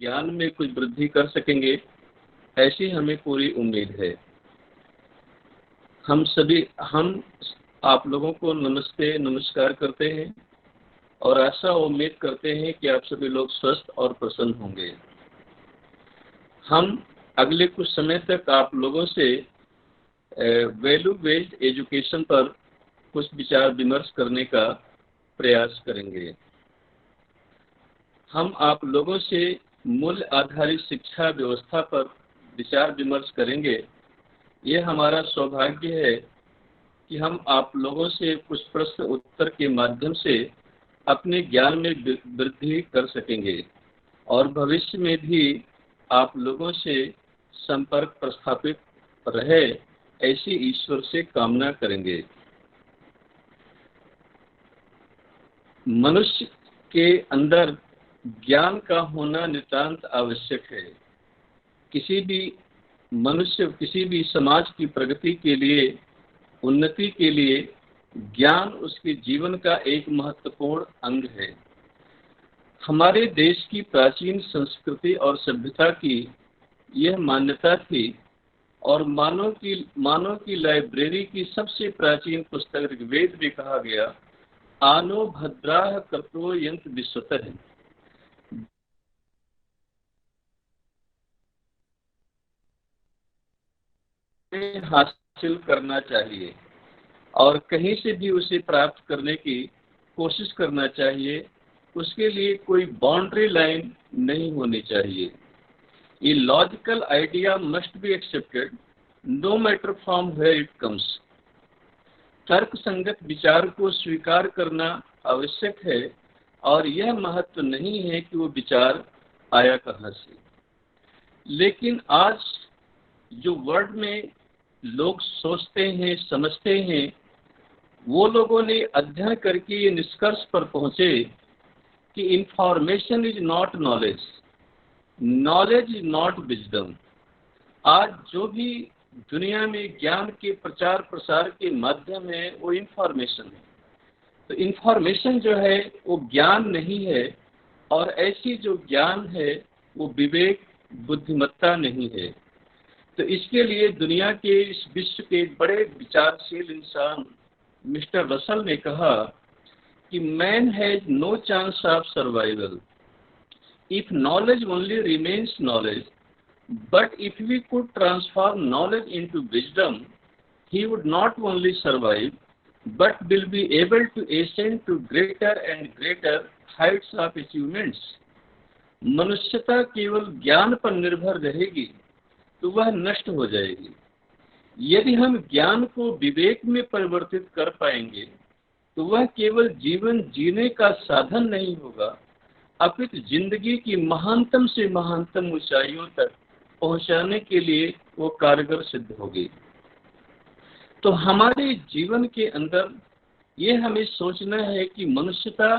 ज्ञान में कुछ वृद्धि कर सकेंगे, ऐसी हमें पूरी उम्मीद है। हम आप लोगों को नमस्ते नमस्कार करते हैं और आशा उम्मीद करते हैं कि आप सभी लोग स्वस्थ और प्रसन्न होंगे। हम अगले कुछ समय तक आप लोगों से वैल्यू बेस्ड एजुकेशन पर कुछ विचार विमर्श करने का प्रयास करेंगे। हम आप लोगों से मूल्य आधारित शिक्षा व्यवस्था पर विचार विमर्श करेंगे। यह हमारा सौभाग्य है कि हम आप लोगों से कुछ प्रश्न उत्तर के माध्यम से अपने ज्ञान में वृद्धि कर सकेंगे और भविष्य में भी आप लोगों से संपर्क प्रस्थापित रहे, ऐसी ईश्वर से कामना करेंगे। मनुष्य के अंदर ज्ञान का होना नितांत आवश्यक है। किसी भी मनुष्य, किसी भी समाज की प्रगति के लिए, उन्नति के लिए ज्ञान उसके जीवन का एक महत्वपूर्ण अंग है। हमारे देश की प्राचीन संस्कृति और सभ्यता की यह मान्यता थी और मानव की लाइब्रेरी की सबसे प्राचीन पुस्तक ऋग्वेद में कहा गया, आनो भद्राः कर्तो यन्त विश्वतः। हासिल करना चाहिए और कहीं से भी उसे प्राप्त करने की कोशिश करना चाहिए। उसके लिए कोई बाउंड्री लाइन नहीं होनी चाहिए। ये logical idea must be accepted no matter from where it comes. तर्क संगत विचार को स्वीकार करना आवश्यक है और यह महत्व नहीं है कि वो विचार आया कहाँ से। लेकिन आज जो वर्ल्ड में लोग सोचते हैं, समझते हैं, वो लोगों ने अध्ययन करके ये निष्कर्ष पर पहुंचे कि information is not knowledge, knowledge is not wisdom. आज जो भी दुनिया में ज्ञान के प्रचार प्रसार के माध्यम है वो इंफॉर्मेशन है। तो इंफॉर्मेशन जो है वो ज्ञान नहीं है और ऐसी जो ज्ञान है वो विवेक, बुद्धिमत्ता नहीं है। तो इसके लिए दुनिया के इस विश्व के एक बड़े विचारशील इंसान मिस्टर रसल ने कहा कि man has no chance of survival if knowledge only remains knowledge, but if we could transform knowledge into wisdom he would not only survive but will be able to ascend to greater and greater heights of achievements। मनुष्यता केवल ज्ञान पर निर्भर रहेगी तो वह नष्ट हो जाएगी। यदि हम ज्ञान को विवेक में परिवर्तित कर पाएंगे तो वह केवल जीवन जीने का साधन नहीं होगा, अपितु जिंदगी की महानतम से महानतम ऊंचाइयों तक पहुंचाने के लिए वो कारगर सिद्ध होगी। तो हमारे जीवन के अंदर ये हमें सोचना है कि मनुष्यता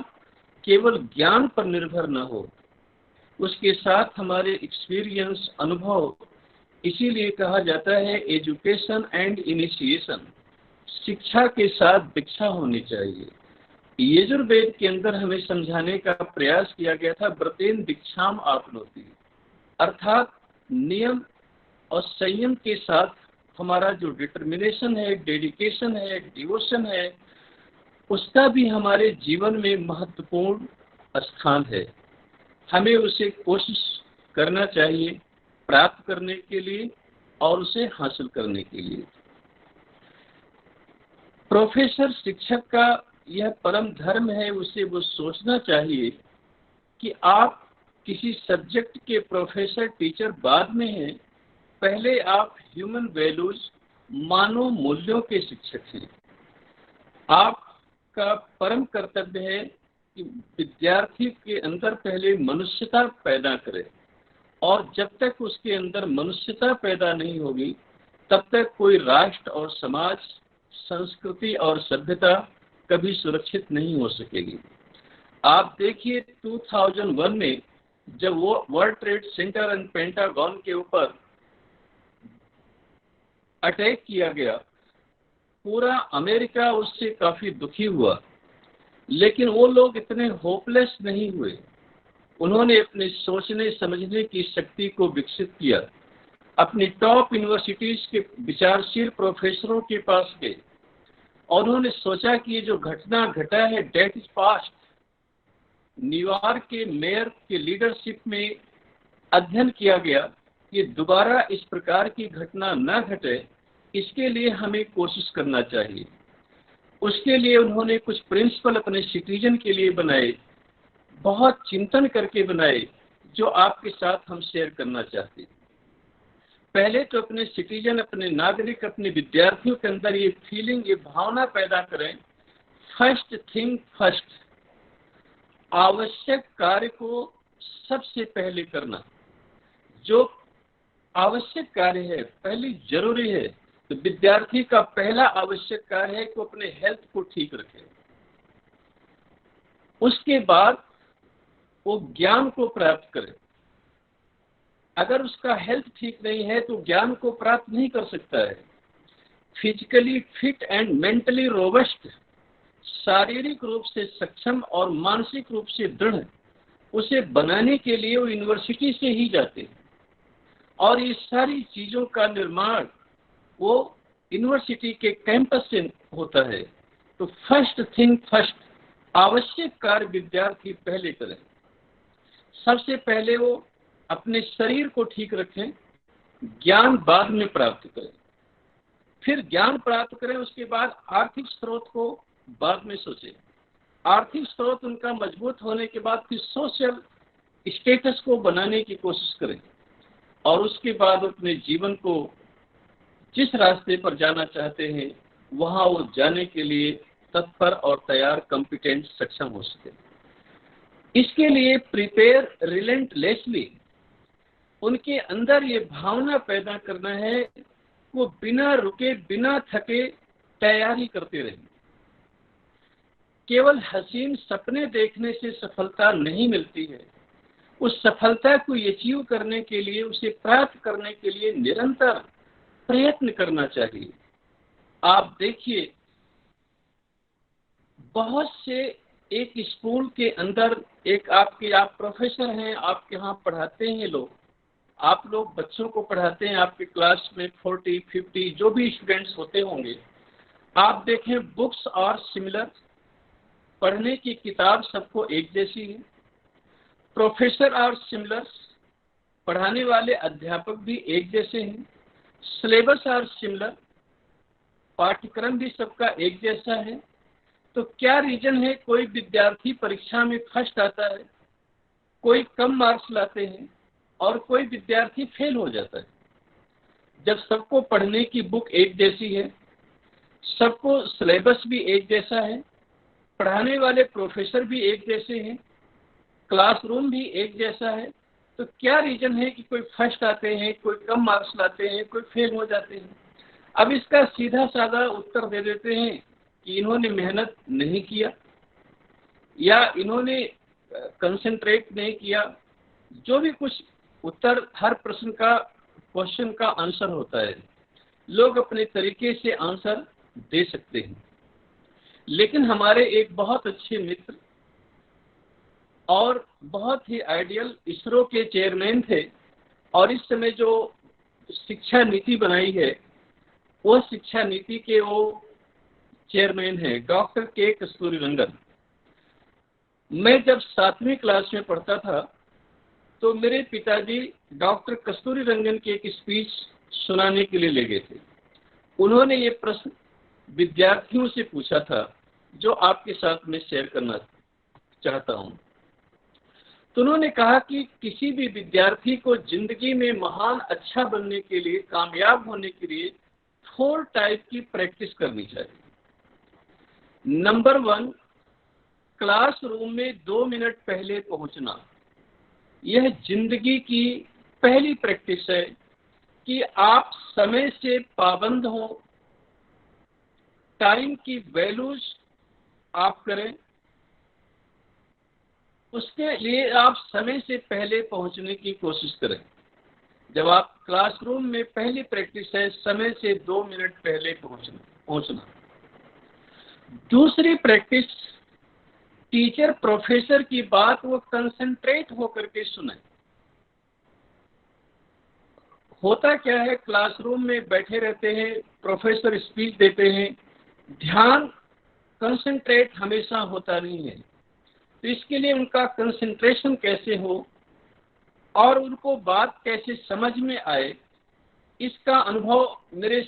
केवल ज्ञान पर निर्भर न हो, उसके साथ हमारे एक्सपीरियंस, अनुभव। इसीलिए कहा जाता है एजुकेशन एंड इनिशिएशन, शिक्षा के साथ दीक्षा होनी चाहिए। यजुर्वेद के अंदर हमें समझाने का प्रयास किया गया था, व्रतेन दीक्षाम आपनोति, अर्थात नियम और संयम के साथ हमारा जो डिटर्मिनेशन है, डेडिकेशन है, डिवोशन है, उसका भी हमारे जीवन में महत्वपूर्ण स्थान है। हमें उसे कोशिश करना चाहिए प्राप्त करने के लिए और उसे हासिल करने के लिए। प्रोफेसर, शिक्षक का यह परम धर्म है, उसे वो सोचना चाहिए कि आप किसी सब्जेक्ट के प्रोफेसर, टीचर बाद में हैं, पहले आप ह्यूमन वैल्यूज, मानव मूल्यों के शिक्षक हैं। आपका परम कर्तव्य है कि विद्यार्थी के अंदर पहले मनुष्यता पैदा करे और जब तक उसके अंदर मनुष्यता पैदा नहीं होगी तब तक कोई राष्ट्र और समाज, संस्कृति और सभ्यता कभी सुरक्षित नहीं हो सकेगी। आप देखिए 2001 में जब वो world trade centre and pentagon के ऊपर अटैक किया गया, पूरा अमेरिका उससे काफी दुखी हुआ, लेकिन वो लोग इतने होपलेस नहीं हुए। उन्होंने अपने सोचने समझने की शक्ति को विकसित किया। अपनी टॉप यूनिवर्सिटीज के विचारशील प्रोफेसरों के पास गए और उन्होंने सोचा कि ये जो घटना घटा है डेट इज पास्ट। न्यूयॉर्क के मेयर के लीडरशिप में अध्ययन किया गया कि दोबारा इस प्रकार की घटना न घटे, इसके लिए हमें कोशिश करना चाहिए। उसके लिए उन्होंने कुछ प्रिंसिपल अपने सिटीजन के लिए बनाए, बहुत चिंतन करके बनाए, जो आपके साथ हम शेयर करना चाहते हैं। पहले तो अपने सिटीजन, अपने नागरिक, अपने विद्यार्थियों के अंदर ये फीलिंग, ये भावना पैदा करें, फर्स्ट थिंग फर्स्ट, आवश्यक कार्य को सबसे पहले करना। जो आवश्यक कार्य है, पहले जरूरी है, तो विद्यार्थी का पहला आवश्यक कार्य है कि अपने हेल्थ को ठीक रखे। उसके बाद वो ज्ञान को प्राप्त करे। अगर उसका हेल्थ ठीक नहीं है तो ज्ञान को प्राप्त नहीं कर सकता है। Physically fit and mentally robust, शारीरिक रूप से सक्षम और मानसिक रूप से दृढ़, उसे बनाने के लिए वो यूनिवर्सिटी से ही जाते हैं। और ये सारी चीजों का निर्माण वो यूनिवर्सिटी के कैंपस से होता है। तो फर्स्ट थिंग फर्स्ट, आवश्यक कार्य विद्यार्थी पहले करें। सबसे पहले वो अपने शरीर को ठीक रखें, ज्ञान बाद में प्राप्त करें। फिर ज्ञान प्राप्त करें, उसके बाद आर्थिक स्रोत को बाद में सोचें। आर्थिक स्रोत उनका मजबूत होने के बाद फिर सोशल स्टेटस को बनाने की कोशिश करें और उसके बाद अपने जीवन को जिस रास्ते पर जाना चाहते हैं वहां वो जाने के लिए तत्पर और तैयार, कॉम्पिटेंट, सक्षम हो सके। इसके लिए प्रिपेयर रिलेंटलेसली, उनके अंदर ये भावना पैदा करना है, वो बिना रुके बिना थके तैयारी करते रहें। केवल हसीन सपने देखने से सफलता नहीं मिलती है। उस सफलता को अचीव करने के लिए, उसे प्राप्त करने के लिए निरंतर प्रयत्न करना चाहिए। आप देखिए, बहुत से एक स्कूल के अंदर आप प्रोफेसर हैं, आप यहाँ पढ़ाते हैं लोग, आप लोग बच्चों को पढ़ाते हैं, आपके क्लास में 40-50 जो भी स्टूडेंट्स होते होंगे। आप देखें, बुक्स और सिमिलर, पढ़ने की किताब सबको एक जैसी है। प्रोफेसर और सिमिलर, पढ़ाने वाले अध्यापक भी एक जैसे हैं। सिलेबस और सिमिलर, पाठ्यक्रम भी सबका एक जैसा है। तो क्या रीजन है कोई विद्यार्थी परीक्षा में फर्स्ट आता है, कोई कम मार्क्स लाते हैं और कोई विद्यार्थी फेल हो जाता है? जब सबको पढ़ने की बुक एक जैसी है, सबको सिलेबस भी एक जैसा है, पढ़ाने वाले प्रोफेसर भी एक जैसे हैं, क्लासरूम भी एक जैसा है, तो क्या रीजन है कि कोई फर्स्ट आते हैं, कोई कम मार्क्स लाते हैं, कोई फेल हो जाते हैं? अब इसका सीधा साधा उत्तर दे देते हैं कि इन्होंने मेहनत नहीं किया या इन्होंने कंसंट्रेट नहीं किया। जो भी कुछ उत्तर, हर प्रश्न का, क्वेश्चन का आंसर होता है, लोग अपने तरीके से आंसर दे सकते हैं। लेकिन हमारे एक बहुत अच्छे मित्र और बहुत ही आइडियल इसरो के चेयरमैन थे और इस समय जो शिक्षा नीति बनाई है वो शिक्षा नीति के वो चेयरमैन है, डॉक्टर के कस्तूरीरंगन। मैं जब 7वीं क्लास में पढ़ता था तो मेरे पिताजी डॉक्टर कस्तूरीरंगन की एक स्पीच सुनाने के लिए ले गए थे। उन्होंने ये प्रश्न विद्यार्थियों से पूछा था जो आपके साथ में शेयर करना चाहता हूं। तो उन्होंने कहा कि किसी भी विद्यार्थी को जिंदगी में महान, अच्छा बनने के लिए, कामयाब होने के लिए 4 टाइप की प्रैक्टिस करनी चाहिए। नंबर 1, क्लासरूम में 2 मिनट पहले पहुंचना। यह जिंदगी की पहली प्रैक्टिस है कि आप समय से पाबंद हो, टाइम की वैल्यूज आप करें। उसके लिए आप समय से पहले पहुंचने की कोशिश करें। जब आप क्लासरूम में, पहली प्रैक्टिस है समय से 2 मिनट पहले पहुंचना। दूसरी प्रैक्टिस टीचर प्रोफेसर की बात वो कंसंट्रेट होकर के सुने। होता क्या है, क्लासरूम में बैठे रहते हैं, प्रोफेसर स्पीच देते हैं, ध्यान कंसंट्रेट हमेशा होता नहीं है। तो इसके लिए उनका कंसंट्रेशन कैसे हो और उनको बात कैसे समझ में आए, इसका अनुभव मेरे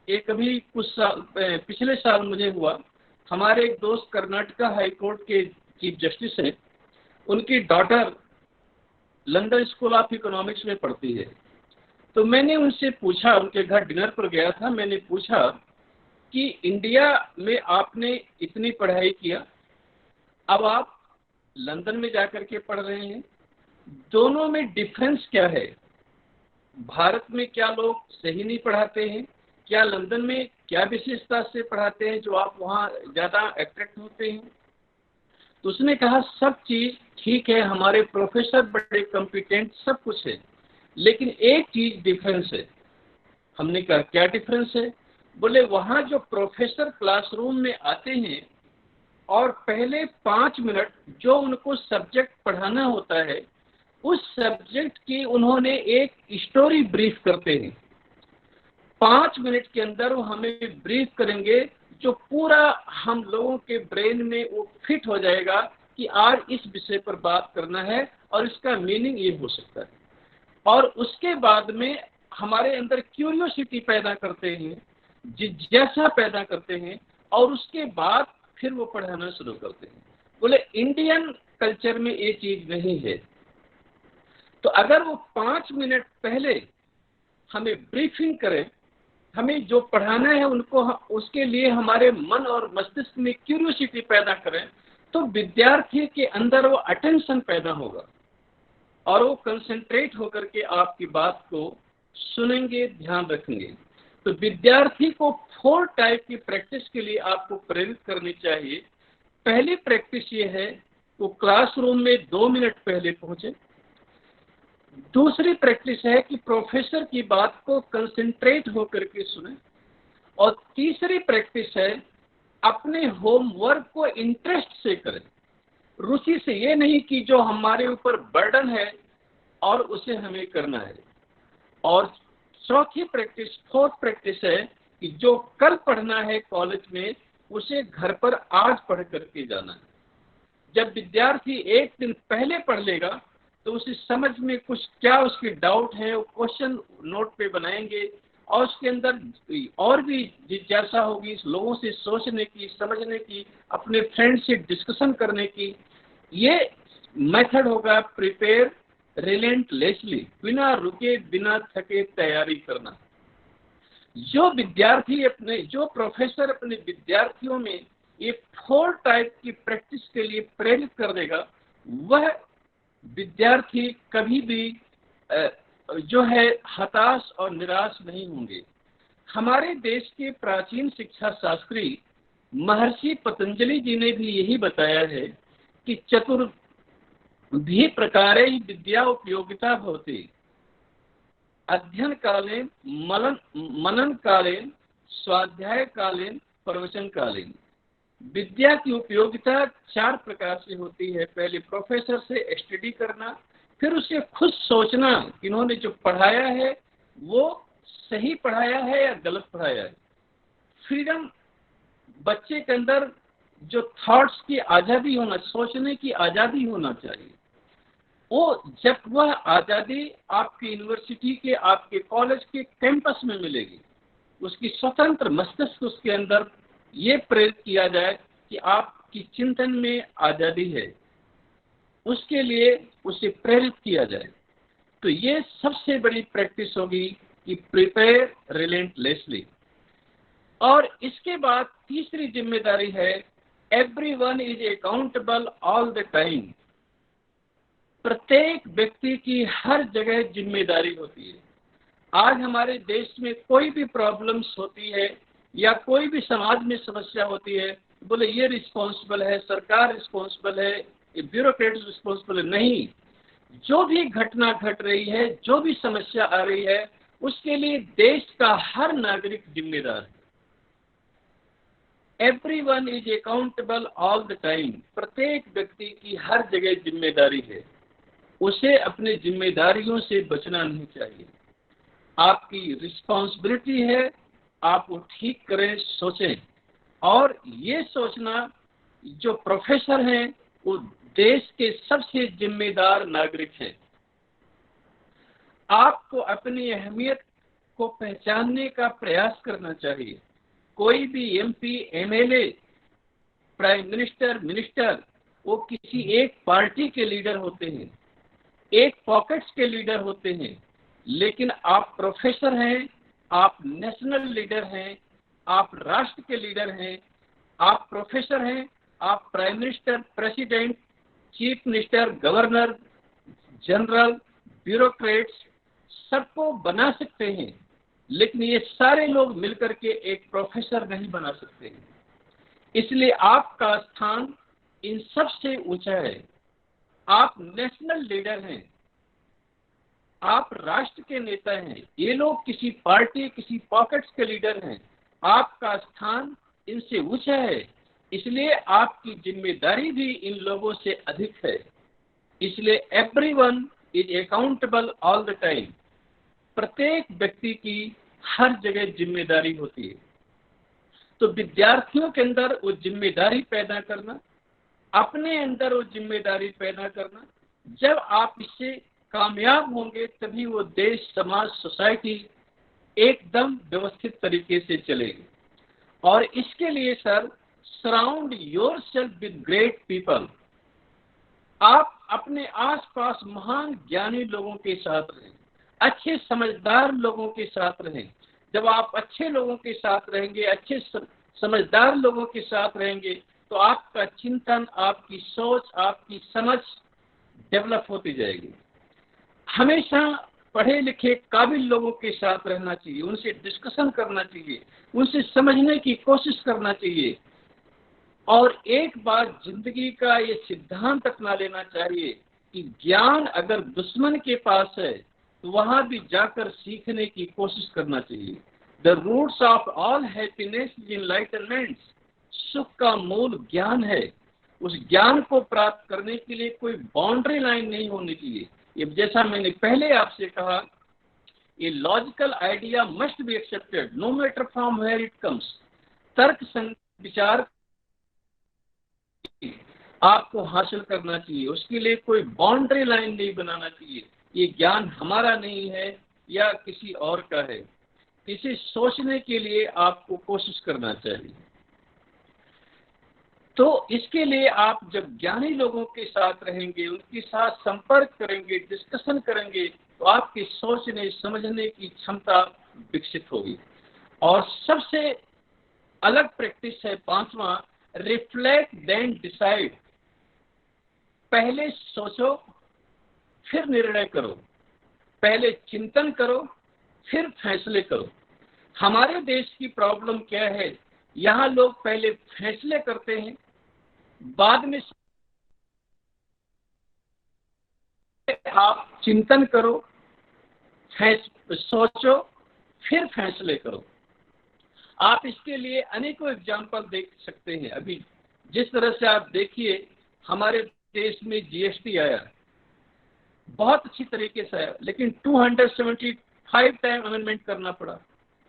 एक अभी कुछ साल पिछले साल मुझे हुआ। हमारे एक दोस्त कर्नाटका हाई कोर्ट के चीफ जस्टिस हैं, उनकी daughter London school of economics में पढ़ती है। तो मैंने उनसे पूछा, उनके घर डिनर पर गया था, मैंने पूछा कि इंडिया में आपने इतनी पढ़ाई किया, अब आप लंदन में जाकर के पढ़ रहे हैं, दोनों में डिफरेंस क्या है? भारत में क्या लोग सही नहीं पढ़ाते हैं? क्या लंदन में क्या विशेषता से पढ़ाते हैं जो आप वहाँ ज़्यादा अट्रैक्ट होते हैं? तो उसने कहा सब चीज़ ठीक है, हमारे प्रोफेसर बड़े कॉम्पिटेंट, सब कुछ है, लेकिन एक चीज़ डिफरेंस है। हमने कहा क्या डिफरेंस है? बोले वहाँ जो प्रोफेसर क्लासरूम में आते हैं और पहले 5 मिनट जो उनको सब्जेक्ट पढ़ाना होता है, उस सब्जेक्ट की उन्होंने एक स्टोरी ब्रीफ करते हैं। 5 मिनट के अंदर वो हमें ब्रीफ करेंगे जो पूरा हम लोगों के ब्रेन में वो फिट हो जाएगा कि आज इस विषय पर बात करना है और इसका मीनिंग ये हो सकता है। और उसके बाद में हमारे अंदर क्यूरियोसिटी पैदा करते हैं, जिज्ञासा पैदा करते हैं, और उसके बाद फिर वो पढ़ाना शुरू करते हैं। बोले इंडियन कल्चर में ये चीज़ नहीं है। तो अगर वो 5 मिनट पहले हमें ब्रीफिंग करें, हमें जो पढ़ाना है उनको उसके लिए हमारे मन और मस्तिष्क में क्यूरियोसिटी पैदा करें, तो विद्यार्थी के अंदर वो अटेंशन पैदा होगा और वो कंसंट्रेट होकर के आपकी बात को सुनेंगे, ध्यान रखेंगे। तो विद्यार्थी को 4 टाइप की प्रैक्टिस के लिए आपको प्रेरित करनी चाहिए। पहली प्रैक्टिस ये है वो क्लासरूम में 2 मिनट पहले पहुंचे। दूसरी प्रैक्टिस है कि प्रोफेसर की बात को कंसंट्रेट होकर के सुने। और तीसरी प्रैक्टिस है अपने होमवर्क को इंटरेस्ट से करें, रुचि से, ये नहीं कि जो हमारे ऊपर बर्डन है और उसे हमें करना है। और चौथी प्रैक्टिस, 4th प्रैक्टिस है कि जो कल पढ़ना है कॉलेज में, उसे घर पर आज पढ़ करके जाना है। जब विद्यार्थी एक दिन पहले पढ़ लेगा तो उसे समझ में कुछ क्या उसके डाउट है, वो क्वेश्चन नोट पे बनाएंगे और उसके अंदर और भी जिज्ञासा होगी लोगों से सोचने की, समझने की, अपने फ्रेंड से डिस्कशन करने की। ये मेथड होगा प्रिपेयर रिलेंटलेसली, बिना रुके बिना थके तैयारी करना। जो विद्यार्थी जो प्रोफेसर अपने विद्यार्थियों में ये 4 टाइप की प्रैक्टिस के लिए प्रेरित कर देगा, वह विद्यार्थी कभी भी जो है हताश और निराश नहीं होंगे। हमारे देश के प्राचीन शिक्षा शास्त्री महर्षि पतंजलि जी ने भी यही बताया है कि चतुर्भी प्रकारे विद्या उपयोगिता भवति, अध्ययन कालीन, मनन कालीन, स्वाध्याय कालीन, प्रवचन कालीन। विद्या की उपयोगिता 4 प्रकार से होती है। पहले प्रोफेसर से स्टडी करना, फिर उसे खुद सोचना कि इन्होंने जो पढ़ाया है वो सही पढ़ाया है या गलत पढ़ाया है। फ्रीडम, बच्चे के अंदर जो थॉट्स की आज़ादी होना, सोचने की आज़ादी होना चाहिए। वो जब वह आज़ादी आपकी यूनिवर्सिटी के, आपके कॉलेज के कैंपस में मिलेगी, उसकी स्वतंत्र मस्तिष्क उसके अंदर ये प्रेरित किया जाए कि आपकी चिंतन में आज़ादी है, उसके लिए उसे प्रेरित किया जाए। तो ये सबसे बड़ी प्रैक्टिस होगी कि प्रिपेयर रिलेंटलेसली। और इसके बाद तीसरी जिम्मेदारी है everyone is accountable all the time. प्रत्येक व्यक्ति की हर जगह जिम्मेदारी होती है। आज हमारे देश में कोई भी प्रॉब्लम्स होती है या कोई भी समाज में समस्या होती है, बोले ये रिस्पॉन्सिबल है, सरकार रिस्पॉन्सिबल है, ये ब्यूरोक्रेट्स रिस्पॉन्सिबल है। नहीं, जो भी घटना घट रही है, जो भी समस्या आ रही है, उसके लिए देश का हर नागरिक जिम्मेदार है। Everyone is accountable all the time. प्रत्येक व्यक्ति की हर जगह जिम्मेदारी है, उसे अपनी जिम्मेदारियों से बचना नहीं चाहिए। आपकी रिस्पॉन्सिबिलिटी है, आप वो ठीक करें, सोचें। और ये सोचना, जो प्रोफेसर हैं वो देश के सबसे जिम्मेदार नागरिक हैं। आपको अपनी अहमियत को पहचानने का प्रयास करना चाहिए। कोई भी MP, MLA, prime minister, minister, वो किसी एक पार्टी के लीडर होते हैं, एक पॉकेट्स के लीडर होते हैं। लेकिन आप प्रोफेसर हैं, आप नेशनल लीडर हैं, आप राष्ट्र के लीडर हैं। आप प्रोफेसर हैं, आप prime minister, president, chief minister, governor, general, bureaucrats सबको बना सकते हैं, लेकिन ये सारे लोग मिलकर के एक प्रोफेसर नहीं बना सकते हैं। इसलिए आपका स्थान इन सबसे ऊंचा है। आप नेशनल लीडर हैं, आप राष्ट्र के नेता हैं। ये लोग किसी पार्टी, किसी पॉकेट्स के लीडर हैं। आपका स्थान इनसे ऊंचा है, इसलिए आपकी जिम्मेदारी भी इन लोगों से अधिक है। इसलिए everyone is accountable all the time. प्रत्येक व्यक्ति की हर जगह जिम्मेदारी होती है। तो विद्यार्थियों के अंदर वो जिम्मेदारी पैदा करना, अपने अंदर वो जिम्मेदारी पैदा करना, जब आप इससे कामयाब होंगे तभी वो देश, समाज, सोसाइटी एकदम व्यवस्थित तरीके से चलेगी। और इसके लिए sir, surround yourself with great people. आप अपने आसपास महान ज्ञानी लोगों के साथ रहें, अच्छे समझदार लोगों के साथ रहें। जब आप अच्छे लोगों के साथ रहेंगे, अच्छे समझदार लोगों के साथ रहेंगे, तो आपका चिंतन, आपकी सोच, आपकी समझ डेवलप होती जाएगी। हमेशा पढ़े लिखे काबिल लोगों के साथ रहना चाहिए, उनसे डिस्कशन करना चाहिए, उनसे समझने की कोशिश करना चाहिए। और एक बार जिंदगी का ये सिद्धांत अपना लेना चाहिए कि ज्ञान अगर दुश्मन के पास है तो वहां भी जाकर सीखने की कोशिश करना चाहिए। The roots of all happiness is enlightenment. सुख का मूल ज्ञान है। उस ज्ञान को प्राप्त करने के लिए कोई बाउंड्री लाइन नहीं होनी चाहिए। ये जैसा मैंने पहले आपसे कहा, ये logical idea must be accepted no matter from where it comes. तर्क संगत विचार आपको हासिल करना चाहिए, उसके लिए कोई बाउंड्री लाइन नहीं बनाना चाहिए। ये ज्ञान हमारा नहीं है या किसी और का है। इसे सोचने के लिए आपको कोशिश करना चाहिए। तो इसके लिए आप जब ज्ञानी लोगों के साथ रहेंगे, उनके साथ संपर्क करेंगे, डिस्कशन करेंगे, तो आपकी सोचने समझने की क्षमता विकसित होगी। और सबसे अलग प्रैक्टिस है 5वां, रिफ्लेक्ट देन डिसाइड। पहले सोचो फिर निर्णय करो, पहले चिंतन करो फिर फैसले करो। हमारे देश की प्रॉब्लम क्या है, यहाँ लोग पहले फैसले करते हैं, बाद में आप चिंतन करो, सोचो फिर फैसले करो। आप इसके लिए अनेकों एग्जाम्पल देख सकते हैं। अभी जिस तरह से आप देखिए, हमारे देश में जीएसटी आया, बहुत अच्छी तरीके से आया, लेकिन 275 टाइम अमेंडमेंट करना पड़ा।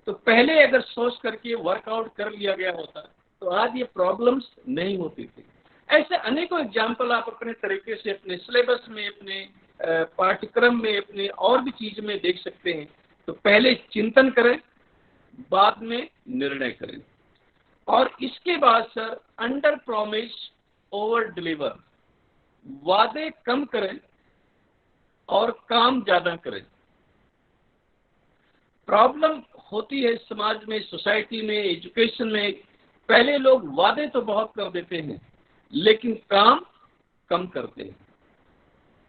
तो पहले अगर सोच करके वर्कआउट कर लिया गया होता तो आज ये प्रॉब्लम्स नहीं होती थी। ऐसे अनेकों एग्जाम्पल आप अपने तरीके से अपने सिलेबस में, अपने पाठ्यक्रम में, अपने और भी चीज में देख सकते हैं। तो पहले चिंतन करें, बाद में निर्णय करें। और इसके बाद sir, under promise over deliver. वादे कम करें और काम ज्यादा करें। प्रॉब्लम होती है समाज में, सोसाइटी में, एजुकेशन में। पहले लोग वादे तो बहुत कर देते हैं लेकिन काम कम करते हैं।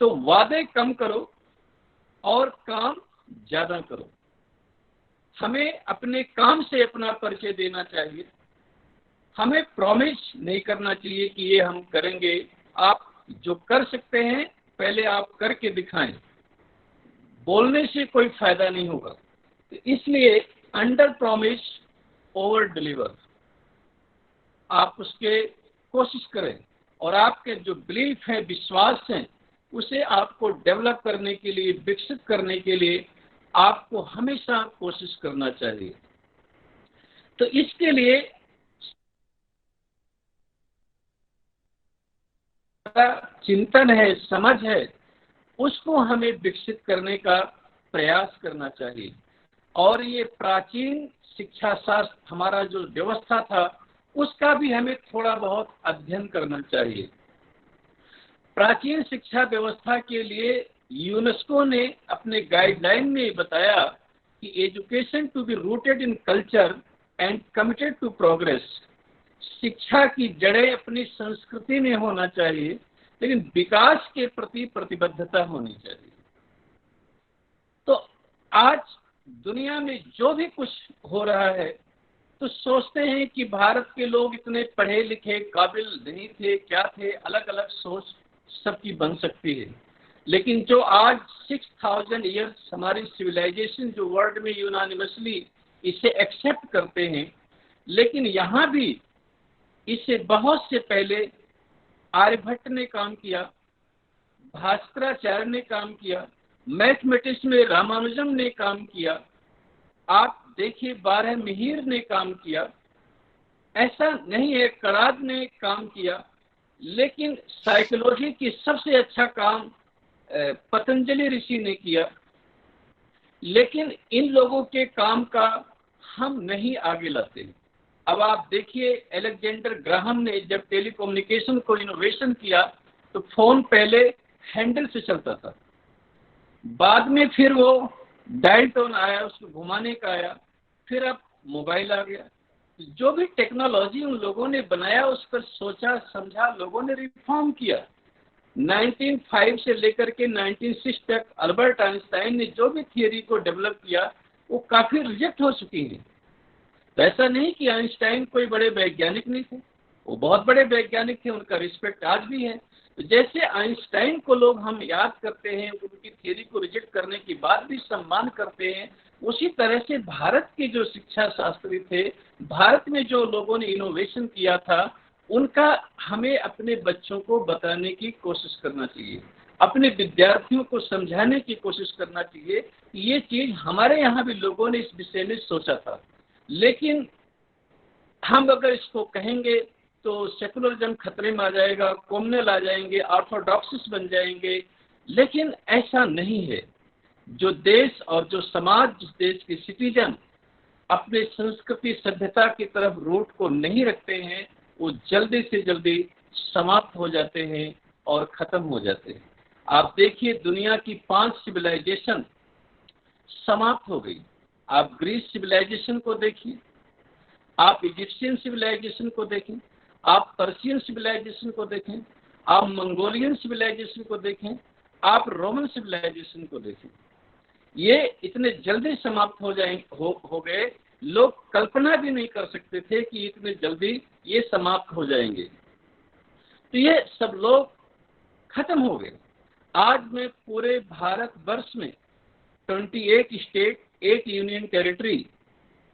तो वादे कम करो और काम ज्यादा करो। हमें अपने काम से अपना परिचय देना चाहिए। हमें प्रॉमिस नहीं करना चाहिए कि ये हम करेंगे। आप जो कर सकते हैं पहले आप करके दिखाएं। बोलने से कोई फायदा नहीं होगा। तो इसलिए अंडर प्रॉमिस ओवर डिलीवर। आप उसके कोशिश करें और आपके जो बिलीफ है, विश्वास है, उसे आपको डेवलप करने के लिए, विकसित करने के लिए आपको हमेशा कोशिश करना चाहिए। तो इसके लिए चिंतन है, समझ है, उसको हमें विकसित करने का प्रयास करना चाहिए। और ये प्राचीन शिक्षा शास्त्र हमारा जो व्यवस्था था, उसका भी हमें थोड़ा बहुत अध्ययन करना चाहिए। प्राचीन शिक्षा व्यवस्था के लिए यूनेस्को ने अपने गाइडलाइन में बताया कि education to be rooted in culture and committed to progress. शिक्षा की जड़ें अपनी संस्कृति में होना चाहिए, लेकिन विकास के प्रति प्रतिबद्धता होनी चाहिए। तो आज दुनिया में जो भी कुछ हो रहा है, तो सोचते हैं कि भारत के लोग इतने पढ़े लिखे काबिल नहीं थे, क्या थे, अलग अलग सोच सबकी बन सकती है। लेकिन जो आज 6000 ईयर्स हमारी सिविलाइजेशन जो वर्ल्ड में यूनानिमसली इसे एक्सेप्ट करते हैं, लेकिन यहाँ भी इससे बहुत से पहले आर्यभट्ट ने काम किया, भास्कराचार्य ने काम किया, मैथमेटिक्स में रामानुजम ने काम किया, आप देखिए 12 मिहिर ने काम किया, ऐसा नहीं है, कराद ने काम किया। लेकिन साइकोलॉजी की सबसे अच्छा काम पतंजलि ऋषि ने किया। लेकिन इन लोगों के काम का हम नहीं आगे लाते। अब आप देखिए अलेक्जेंडर ग्राहम ने जब टेलीकम्युनिकेशन को इनोवेशन किया, तो फोन पहले हैंडल से चलता था, बाद में फिर वो डायल टोन आया, उसको घुमाने का आया, फिर अब मोबाइल आ गया। जो भी टेक्नोलॉजी उन लोगों ने बनाया, उस पर सोचा समझा, लोगों ने रिफॉर्म किया। 1905 से लेकर के 1906 तक अल्बर्ट आइंस्टाइन ने जो भी थियरी को डेवलप किया, वो काफी रिजेक्ट हो चुकी है। तो ऐसा नहीं कि आइंस्टाइन कोई बड़े वैज्ञानिक नहीं थे, वो बहुत बड़े वैज्ञानिक थे, उनका रिस्पेक्ट आज भी है। तो जैसे आइंस्टाइन को लोग हम याद करते हैं, उनकी थियरी को रिजेक्ट करने के बाद भी सम्मान करते हैं, उसी तरह से भारत के जो शिक्षा शास्त्री थे, भारत में जो लोगों ने इनोवेशन किया था, उनका हमें अपने बच्चों को बताने की कोशिश करना चाहिए, अपने विद्यार्थियों को समझाने की कोशिश करना चाहिए कि ये चीज हमारे यहाँ भी लोगों ने इस विषय में सोचा था। लेकिन हम अगर इसको कहेंगे तो सेकुलरिज्म खतरे में आ जाएगा, कॉम्युनल आ जाएंगे, ऑर्थोडॉक्सिस बन जाएंगे। लेकिन ऐसा नहीं है। जो देश और जो समाज, जिस देश के सिटीजन अपने संस्कृति सभ्यता की तरफ रूट को नहीं रखते हैं, वो जल्दी से जल्दी समाप्त हो जाते हैं और खत्म हो जाते हैं। आप देखिए दुनिया की 5 सिविलाइजेशन समाप्त हो गई। आप ग्रीस सिविलाइजेशन को देखिए, आप इजिप्शियन सिविलाइजेशन को देखें, आप पर्शियन सिविलाइजेशन को देखें, आप मंगोलियन सिविलाइजेशन को देखें, आप रोमन सिविलाइजेशन को देखें। ये इतने जल्दी समाप्त हो गए, लोग कल्पना भी नहीं कर सकते थे कि इतने जल्दी ये समाप्त हो जाएंगे। तो ये सब लोग खत्म हो गए। आज मैं पूरे भारत वर्ष में 28 स्टेट, 8 यूनियन टेरिटरी,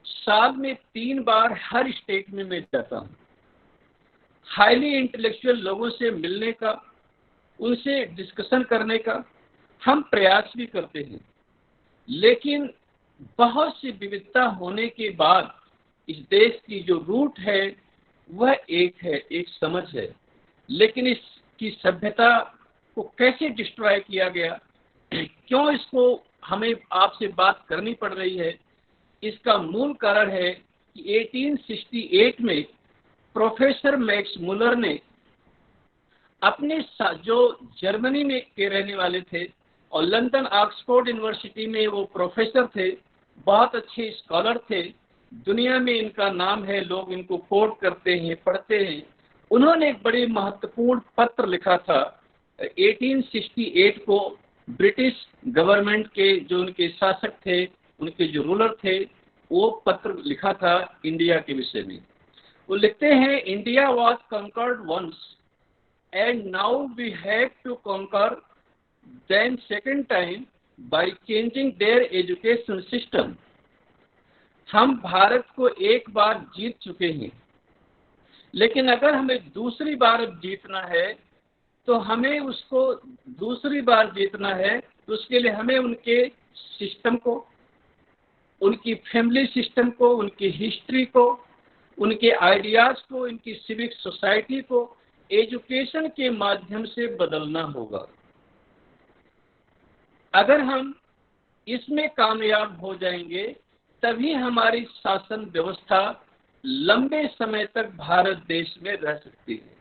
साल में 3 बार हर स्टेट में मैं जाता हूँ। हाईली इंटेलेक्चुअल लोगों से मिलने का, उनसे डिस्कशन करने का हम प्रयास भी करते हैं। लेकिन बहुत सी विविधता होने के बाद इस देश की जो रूट है वह एक है, एक समझ है। लेकिन इसकी सभ्यता को कैसे डिस्ट्रॉय किया गया, क्यों इसको हमें आपसे बात करनी पड़ रही है, इसका मूल कारण है कि 1868 में प्रोफेसर मैक्स मुलर ने अपने जो जर्मनी में के रहने वाले थे और लंदन ऑक्सफोर्ड यूनिवर्सिटी में वो प्रोफेसर थे, बहुत अच्छे स्कॉलर थे, दुनिया में इनका नाम है, लोग इनको कोट करते हैं, पढ़ते हैं। उन्होंने एक बड़ी महत्वपूर्ण पत्र लिखा था 1868 को ब्रिटिश गवर्नमेंट के जो उनके शासक थे, उनके जो रूलर थे, वो पत्र लिखा था इंडिया के विषय में। वो लिखते हैं, India was conquered once and now we have to conquer them second time by changing their education system। हम भारत को एक बार जीत चुके हैं, लेकिन अगर हमें दूसरी बार जीतना है तो हमें उसको दूसरी बार जीतना है, तो उसके लिए हमें उनके सिस्टम को, उनकी फैमिली सिस्टम को, उनकी हिस्ट्री को, उनके आइडियाज को, उनकी सिविक सोसाइटी को एजुकेशन के माध्यम से बदलना होगा। अगर हम इसमें कामयाब हो जाएंगे तभी हमारी शासन व्यवस्था लंबे समय तक भारत देश में रह सकती है।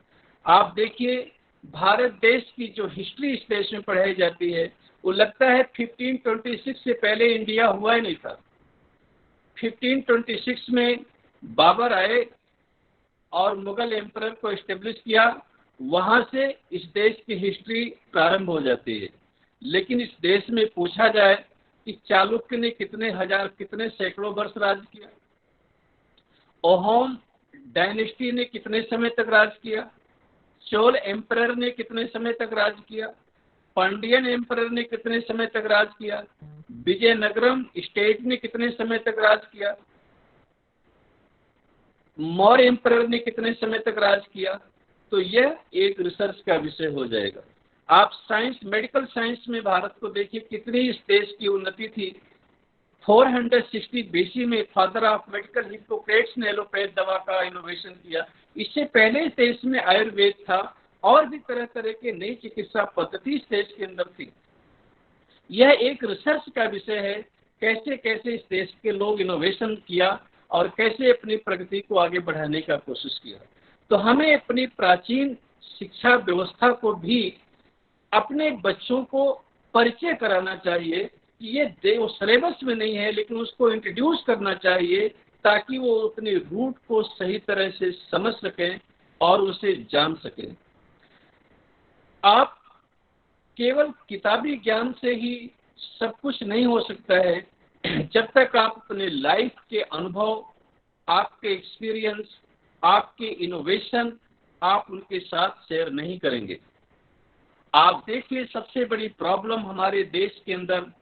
आप देखिए, भारत देश की जो हिस्ट्री इस देश में पढ़ाई जाती है वो लगता है 1526 से पहले इंडिया हुआ ही नहीं था। 1526 में बाबर आए और मुगल एम्परर को एस्टेब्लिश किया, वहां से इस देश की हिस्ट्री प्रारंभ हो जाती है। लेकिन इस देश में पूछा जाए कि चालुक्य ने कितने हजार, कितने सैकड़ों वर्ष राज किया, ओहोम डायनेस्टी ने कितने समय तक राज किया, चोल एम्परर ने कितने समय तक राज किया, पांडियन एम्परर ने कितने समय तक राज किया, विजयनगरम स्टेट ने कितने समय तक राज किया, मौर्य एम्परर ने कितने समय तक राज किया। तो यह एक रिसर्च का विषय हो जाएगा। आप साइंस, मेडिकल साइंस में भारत को देखिए, कितनी इस देश की उन्नति थी। 460 बीसी में फादर ऑफ मेडिकल हिप्पोक्रेट्स ने एलोपैथ दवा का इनोवेशन किया। इससे पहले इस देश में आयुर्वेद था और भी तरह तरह के नई चिकित्सा पद्धति इस देश के अंदर थी। यह एक रिसर्च का विषय है, कैसे कैसे इस देश के लोग इनोवेशन किया और कैसे अपनी प्रगति को आगे बढ़ाने का कोशिश किया। तो हमें अपनी प्राचीन शिक्षा व्यवस्था को भी अपने बच्चों को परिचय कराना चाहिए कि ये वो सिलेबस में नहीं है, लेकिन उसको इंट्रोड्यूस करना चाहिए ताकि वो अपनी रूट को सही तरह से समझ सकें और उसे जान सकें। आप केवल किताबी ज्ञान से ही सब कुछ नहीं हो सकता है जब तक आप अपने लाइफ के अनुभव, आपके एक्सपीरियंस, आपके इनोवेशन आप उनके साथ शेयर नहीं करेंगे। आप देखिए, सबसे बड़ी प्रॉब्लम हमारे देश के अंदर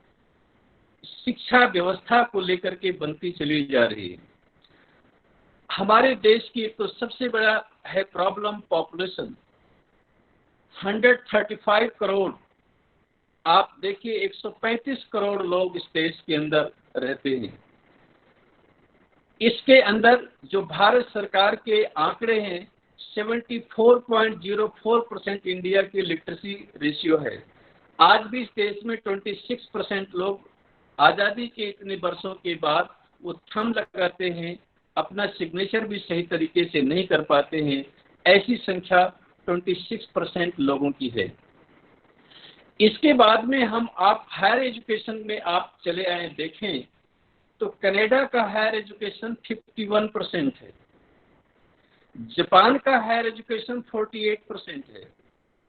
शिक्षा व्यवस्था को लेकर के बनती चली जा रही है। हमारे देश की तो सबसे बड़ा है प्रॉब्लम पॉपुलेशन, 135 करोड़। आप देखिए 135 करोड़ लोग इस देश के अंदर रहते हैं। इसके अंदर जो भारत सरकार के आंकड़े हैं, 74.04% इंडिया की लिटरेसी रेशियो है। आज भी इस देश में 26% लोग आज़ादी के इतने वर्षों के बाद वो थंब लगाते हैं, अपना सिग्नेचर भी सही तरीके से नहीं कर पाते हैं। ऐसी संख्या 26% लोगों की है। इसके बाद में आप हायर एजुकेशन में आप चले आए देखें तो कनाडा का हायर एजुकेशन 51% है, जापान का हायर एजुकेशन 48% है,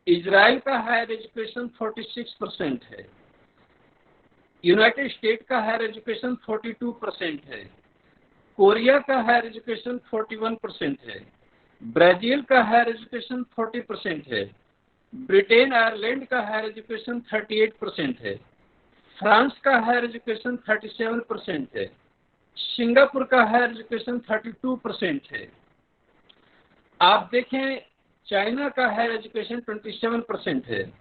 इजराइल का हायर एजुकेशन 46% है, यूनाइटेड स्टेट का हायर एजुकेशन 42% है, कोरिया का हायर एजुकेशन 41% है, ब्राजील का हायर एजुकेशन 40% है, ब्रिटेन आयरलैंड का हायर एजुकेशन 38% है, फ्रांस का हायर एजुकेशन 37% है, सिंगापुर का हायर एजुकेशन 32% है। आप देखें, चाइना का हायर एजुकेशन 27% है,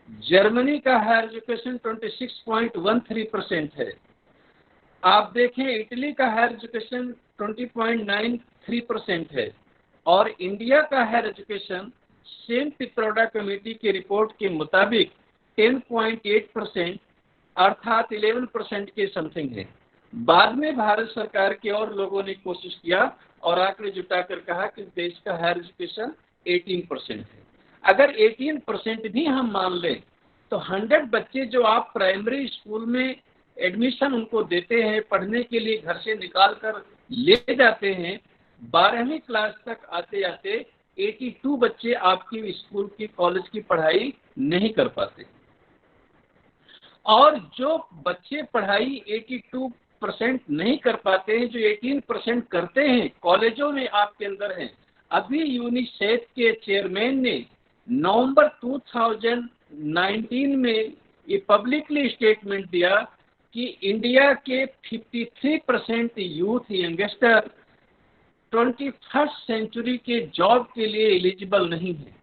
जर्मनी का हायर एजुकेशन 26.13% है। आप देखें, इटली का हायर एजुकेशन 20.93% है और इंडिया का higher education Sam Pitroda committee की रिपोर्ट के मुताबिक 10.8% अर्थात 11% के समथिंग है। बाद में भारत सरकार के और लोगों ने कोशिश किया और आंकड़े जुटाकर कहा कि देश का हायर एजुकेशन 18% है। अगर 18% भी हम मान लें तो 100 बच्चे जो आप प्राइमरी स्कूल में एडमिशन उनको देते हैं, पढ़ने के लिए घर से निकाल कर ले जाते हैं, 12वीं क्लास तक आते आते 82 बच्चे आपकी स्कूल की, कॉलेज की पढ़ाई नहीं कर पाते। और जो बच्चे पढ़ाई 82% नहीं कर पाते हैं, जो 18% करते हैं, कॉलेजों में आपके अंदर हैं। अभी यूनिसेफ के चेयरमैन ने नवंबर 2019 में ये पब्लिकली स्टेटमेंट दिया कि इंडिया के 53% यूथ यंगस्टर 21st सेंचुरी के जॉब के लिए एलिजिबल नहीं है।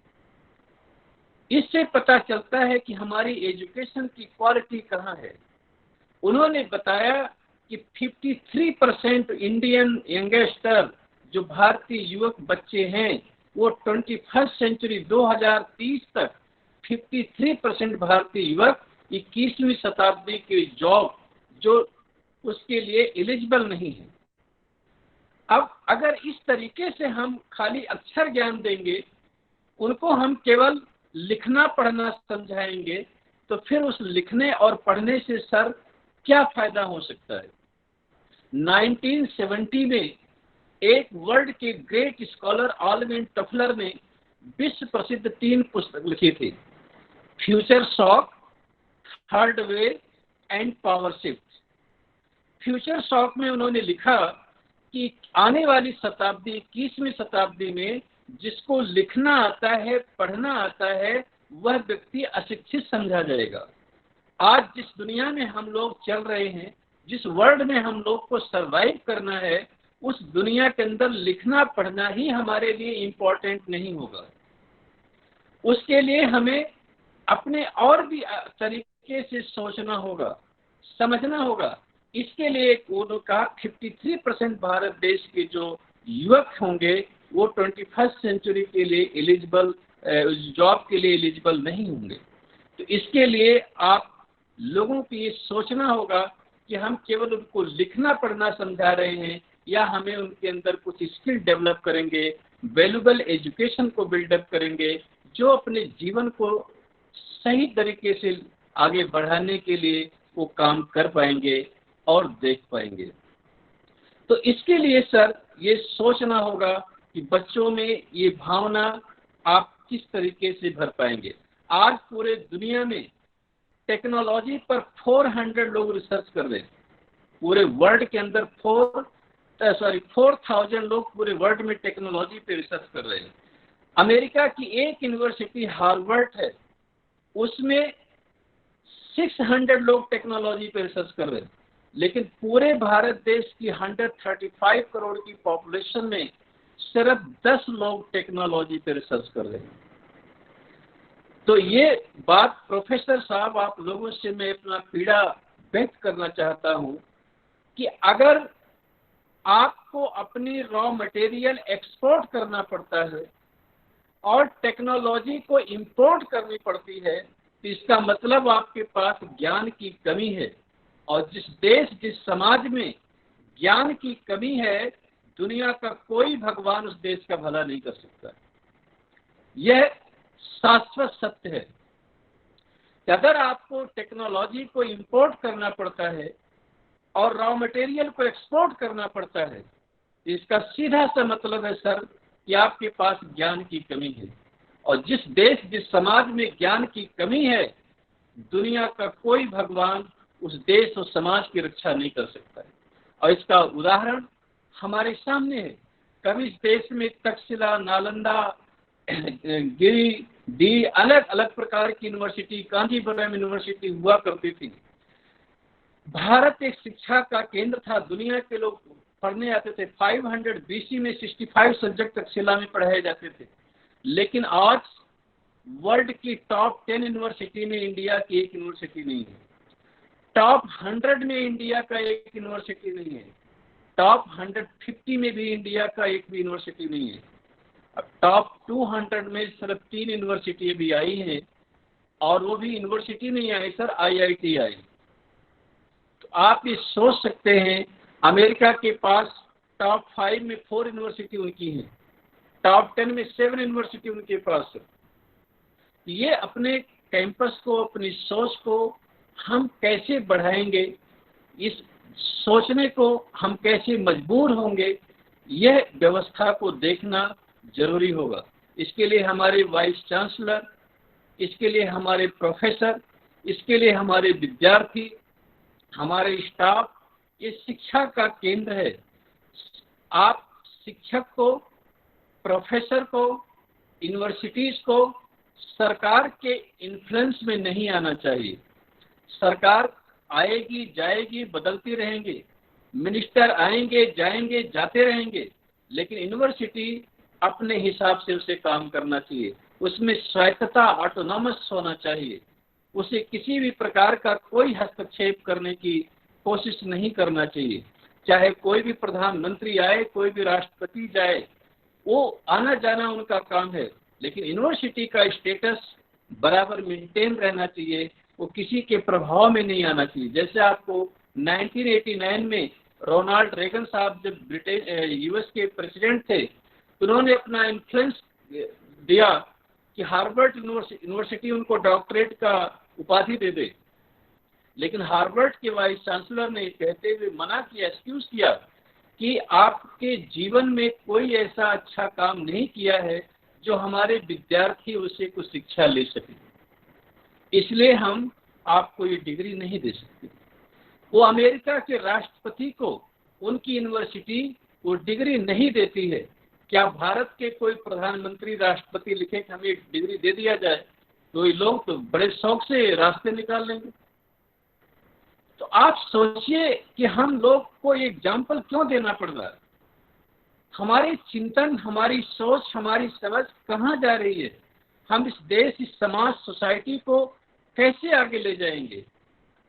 इससे पता चलता है कि हमारी एजुकेशन की क्वालिटी कहाँ है। उन्होंने बताया कि 53% इंडियन यंगस्टर, जो भारतीय युवक बच्चे हैं, वो 21st सेंचुरी 2030 तक 53% भारतीय युवक 21वीं शताब्दी के जॉब जो उसके लिए एलिजिबल नहीं है। अब अगर इस तरीके से हम खाली अक्षर ज्ञान देंगे, उनको हम केवल लिखना पढ़ना समझाएंगे, तो फिर उस लिखने और पढ़ने से सर क्या फायदा हो सकता है। 1970 में एक वर्ल्ड के ग्रेट स्कॉलर ऑलविन टफलर ने विश्व प्रसिद्ध 3 पुस्तक लिखी थी, future shock, third way and power shift. Future shock में उन्होंने लिखा कि आने वाली शताब्दी 21वीं शताब्दी में जिसको लिखना आता है, पढ़ना आता है, वह व्यक्ति अशिक्षित समझा जाएगा। आज जिस दुनिया में हम लोग चल रहे हैं, जिस वर्ल्ड में हम लोग को सरवाइव करना है, उस दुनिया के अंदर लिखना पढ़ना ही हमारे लिए इम्पोर्टेंट नहीं होगा। उसके लिए हमें अपने और भी तरीके से सोचना होगा, समझना होगा। इसके लिए उन्होंने कहा 53% भारत देश के जो युवक होंगे वो 21st सेंचुरी के लिए एलिजिबल, जॉब के लिए एलिजिबल नहीं होंगे। तो इसके लिए आप लोगों को ये सोचना होगा कि हम केवल उनको लिखना पढ़ना समझा रहे हैं या हमें उनके अंदर कुछ स्किल डेवलप करेंगे, वैल्यूएबल एजुकेशन को बिल्डअप करेंगे, जो अपने जीवन को सही तरीके से आगे बढ़ाने के लिए वो काम कर पाएंगे और देख पाएंगे। तो इसके लिए सर ये सोचना होगा कि बच्चों में ये भावना आप किस तरीके से भर पाएंगे। आज पूरे दुनिया में टेक्नोलॉजी पर 400 लोग रिसर्च कर रहे हैं। पूरे वर्ल्ड के अंदर 4000 लोग पूरे वर्ल्ड में टेक्नोलॉजी पे रिसर्च कर रहे हैं। अमेरिका की एक यूनिवर्सिटी हार्वर्ड है, उसमें 600 लोग टेक्नोलॉजी पे रिसर्च कर रहे हैं। लेकिन पूरे भारत देश की 135 करोड़ की पॉपुलेशन में सिर्फ 10 लोग टेक्नोलॉजी पे रिसर्च कर रहे हैं। तो ये बात प्रोफेसर साहब, आप लोगों से मैं अपना पीड़ा व्यक्त करना चाहता हूं कि अगर आपको अपनी रॉ मटेरियल एक्सपोर्ट करना पड़ता है और टेक्नोलॉजी को इंपोर्ट करनी पड़ती है, तो इसका मतलब आपके पास ज्ञान की कमी है। और जिस देश, जिस समाज में ज्ञान की कमी है, दुनिया का कोई भगवान उस देश का भला नहीं कर सकता। यह शाश्वत सत्य है कि अगर आपको टेक्नोलॉजी को इंपोर्ट करना पड़ता है और रॉ मटेरियल को एक्सपोर्ट करना पड़ता है, इसका सीधा सा मतलब है सर कि आपके पास ज्ञान की कमी है। और जिस देश, जिस समाज में ज्ञान की कमी है, दुनिया का कोई भगवान उस देश और समाज की रक्षा नहीं कर सकता है। और इसका उदाहरण हमारे सामने है। कभी इस देश में तक्षशिला, नालंदा, गिरी, डी, अलग अलग प्रकार की यूनिवर्सिटी, कांचीपुरम यूनिवर्सिटी हुआ करती थी। भारत एक शिक्षा का केंद्र था, दुनिया के लोग पढ़ने आते थे। 500 BC में 65 सब्जेक्ट तक्षशिला में पढ़ाए जाते थे। लेकिन आज वर्ल्ड की टॉप 10 यूनिवर्सिटी में इंडिया की एक यूनिवर्सिटी नहीं है। टॉप 100 में इंडिया का एक यूनिवर्सिटी नहीं है। टॉप 150 में भी इंडिया का एक भी यूनिवर्सिटी नहीं है। अब टॉप 200 में सिर्फ 3 यूनिवर्सिटी भी आई हैं, और वो भी यूनिवर्सिटी नहीं आई सर, IIT आई। तो आप ये सोच सकते हैं, अमेरिका के पास टॉप 5 में 4 यूनिवर्सिटी उनकी हैं, टॉप 10 में 7 यूनिवर्सिटी उनके पास है। ये अपने कैंपस को, अपनी सोच को हम कैसे बढ़ाएंगे, इस सोचने को हम कैसे मजबूर होंगे, यह व्यवस्था को देखना जरूरी होगा। इसके लिए हमारे वाइस चांसलर, इसके लिए हमारे प्रोफेसर, इसके लिए हमारे विद्यार्थी, हमारे स्टाफ, ये शिक्षा का केंद्र है। आप शिक्षक को, प्रोफेसर को, यूनिवर्सिटीज को सरकार के इन्फ्लुएंस में नहीं आना चाहिए। सरकार आएगी, जाएगी, बदलती रहेंगे, मिनिस्टर आएंगे, जाएंगे, जाते रहेंगे, लेकिन यूनिवर्सिटी अपने हिसाब से उसे काम करना चाहिए, उसमें स्वायत्तता, ऑटोनॉमस होना चाहिए। उसे किसी भी प्रकार का कोई हस्तक्षेप करने की कोशिश नहीं करना चाहिए। चाहे कोई भी प्रधानमंत्री आए, कोई भी राष्ट्रपति जाए, वो आना जाना उनका काम है, लेकिन यूनिवर्सिटी का स्टेटस बराबर मेंटेन रहना चाहिए, वो किसी के प्रभाव में नहीं आना चाहिए। जैसे आपको 1989 में रोनाल्ड रेगन साहब जब ब्रिटेन यूएस के प्रेसिडेंट थे, उन्होंने अपना इन्फ्लुएंस दिया कि हार्वर्ड यूनिवर्सिटी उनको डॉक्टरेट का उपाधि दे दे, लेकिन हार्वर्ड के वाइस चांसलर ने कहते हुए मना किया, एक्सक्यूज किया कि आपके जीवन में कोई ऐसा अच्छा काम नहीं किया है जो हमारे विद्यार्थी उसे कुछ शिक्षा ले सके, इसलिए हम आपको ये डिग्री नहीं दे सकते। वो अमेरिका के राष्ट्रपति को उनकी यूनिवर्सिटी वो डिग्री नहीं देती है। क्या भारत के कोई प्रधानमंत्री, राष्ट्रपति लिखे कि हमें डिग्री दे दिया जाए, तो ये लोग तो बड़े शौक से रास्ते निकाल लेंगे। तो आप सोचिए कि हम लोग को एग्जाम्पल क्यों देना पड़ रहा है। हमारे चिंतन, हमारी सोच, हमारी समझ कहाँ जा रही है। हम इस देश, इस समाज, सोसाइटी को कैसे आगे ले जाएंगे।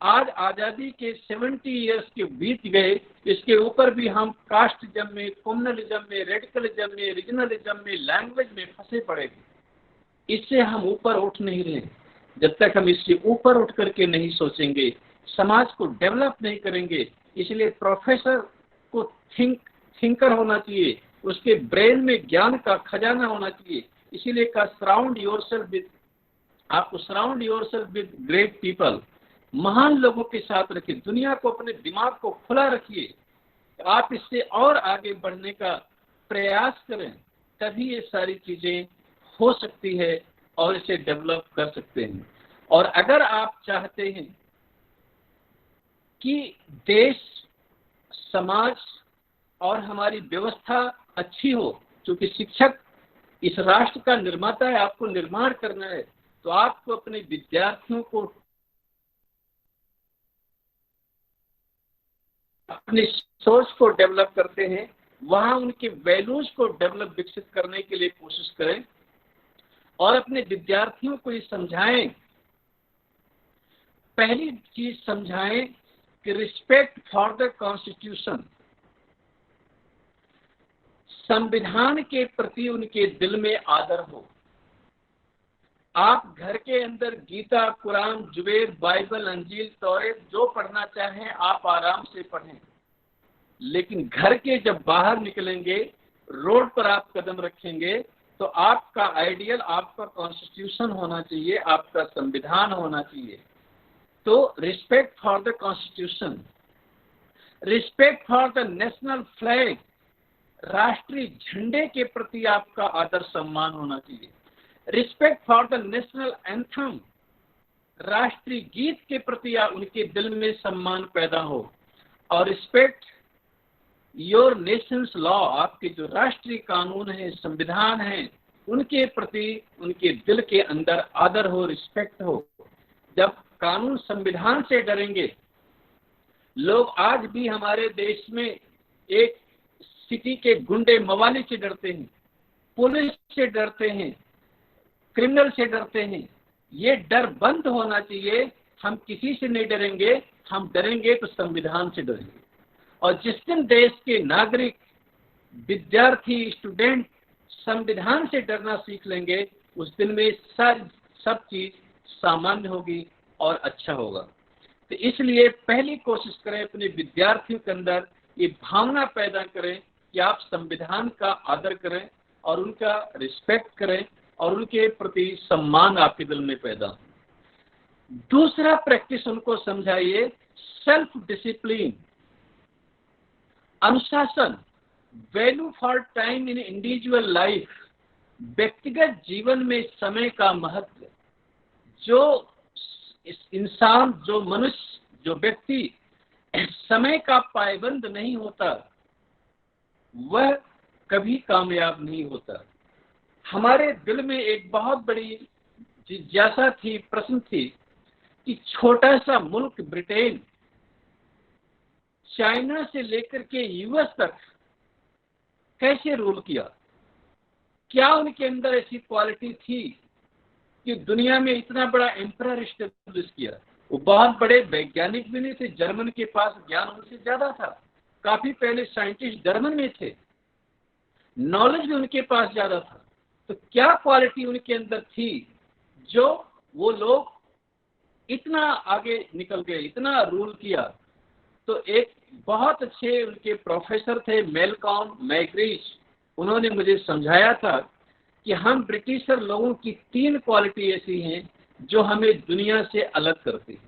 आज आज़ादी के 70 ईयर्स के बीत गए, इसके ऊपर भी हम कास्टिज्म में, कम्युनलिज्म में, रेडिकलिज्म में, रीजनलिज्म में, लैंग्वेज में फंसे पड़े। इससे हम ऊपर उठ नहीं रहे। जब तक हम इससे ऊपर उठ करके नहीं सोचेंगे, समाज को डेवलप नहीं करेंगे। इसलिए प्रोफेसर को थिंकर होना चाहिए, उसके ब्रेन में ज्ञान का खजाना होना चाहिए। इसीलिए का सराउंड योरसेल्फ विद, आपको surround yourself with great people, महान लोगों के साथ रखिए। दुनिया को, अपने दिमाग को खुला रखिए। आप इससे और आगे बढ़ने का प्रयास करें, तभी ये सारी चीजें हो सकती है और इसे डेवलप कर सकते हैं। और अगर आप चाहते हैं कि देश, समाज और हमारी व्यवस्था अच्छी हो, क्योंकि शिक्षक इस राष्ट्र का निर्माता है, आपको निर्माण करना है, तो आपको अपने विद्यार्थियों को अपनी सोच को डेवलप करते हैं, वहां उनके वैल्यूज को डेवलप, विकसित करने के लिए कोशिश करें और अपने विद्यार्थियों को ये समझाएं। पहली चीज समझाएं कि रिस्पेक्ट फॉर द कॉन्स्टिट्यूशन, संविधान के प्रति उनके दिल में आदर हो। आप घर के अंदर गीता, कुरान, जुबैर, बाइबल, अंजील, तौरेत जो पढ़ना चाहें आप आराम से पढ़ें, लेकिन घर के जब बाहर निकलेंगे, रोड पर आप कदम रखेंगे, तो आपका आइडियल, आपका कॉन्स्टिट्यूशन होना चाहिए, आपका संविधान होना चाहिए। तो respect for the constitution, respect for the national flag, राष्ट्रीय झंडे के प्रति आपका आदर सम्मान होना चाहिए। Respect for the national anthem, राष्ट्रीय गीत के प्रति उनके दिल में सम्मान पैदा हो। और रिस्पेक्ट योर नेशंस लॉ, आपके जो राष्ट्रीय कानून है, संविधान है, उनके प्रति उनके दिल के अंदर आदर हो, रिस्पेक्ट हो। जब कानून, संविधान से डरेंगे लोग, आज भी हमारे देश में एक सिटी के गुंडे मवाली से डरते हैं, पुलिस से डरते हैं, क्रिमिनल से डरते हैं। ये डर बंद होना चाहिए। हम किसी से नहीं डरेंगे, हम डरेंगे तो संविधान से डरेंगे। और जिस दिन देश के नागरिक, विद्यार्थी, स्टूडेंट संविधान से डरना सीख लेंगे, उस दिन में सब चीज सामान्य होगी और अच्छा होगा। तो इसलिए पहली कोशिश करें, अपने विद्यार्थियों के अंदर ये भावना पैदा करें कि आप संविधान का आदर करें और उनका रिस्पेक्ट करें और उनके प्रति सम्मान आपके दिल में पैदा हो। दूसरा प्रैक्टिस उनको समझाइए, सेल्फ डिसिप्लिन, अनुशासन, value for time in individual life, व्यक्तिगत जीवन में समय का महत्व। जो इंसान, जो मनुष्य, जो व्यक्ति समय का पाबंद नहीं होता, वह कभी कामयाब नहीं होता। हमारे दिल में एक बहुत बड़ी जिज्ञासा थी, प्रश्न थी कि छोटा सा मुल्क ब्रिटेन, चाइना से लेकर के यूएस तक कैसे रूल किया, क्या उनके अंदर ऐसी क्वालिटी थी कि दुनिया में इतना बड़ा एम्परर एस्टेब्लिश किया। वो बहुत बड़े वैज्ञानिक भी नहीं थे, जर्मन के पास ज्ञान उनसे ज्यादा था, काफी पहले साइंटिस्ट जर्मन में थे, नॉलेज भी उनके पास ज्यादा था। तो क्या क्वालिटी उनके अंदर थी जो वो लोग इतना आगे निकल गए, इतना रूल किया। तो एक बहुत अच्छे उनके प्रोफेसर थे मेलकॉम मैग्रीज, उन्होंने मुझे समझाया था कि हम ब्रिटिशर लोगों की 3 क्वालिटी ऐसी हैं जो हमें दुनिया से अलग करती है।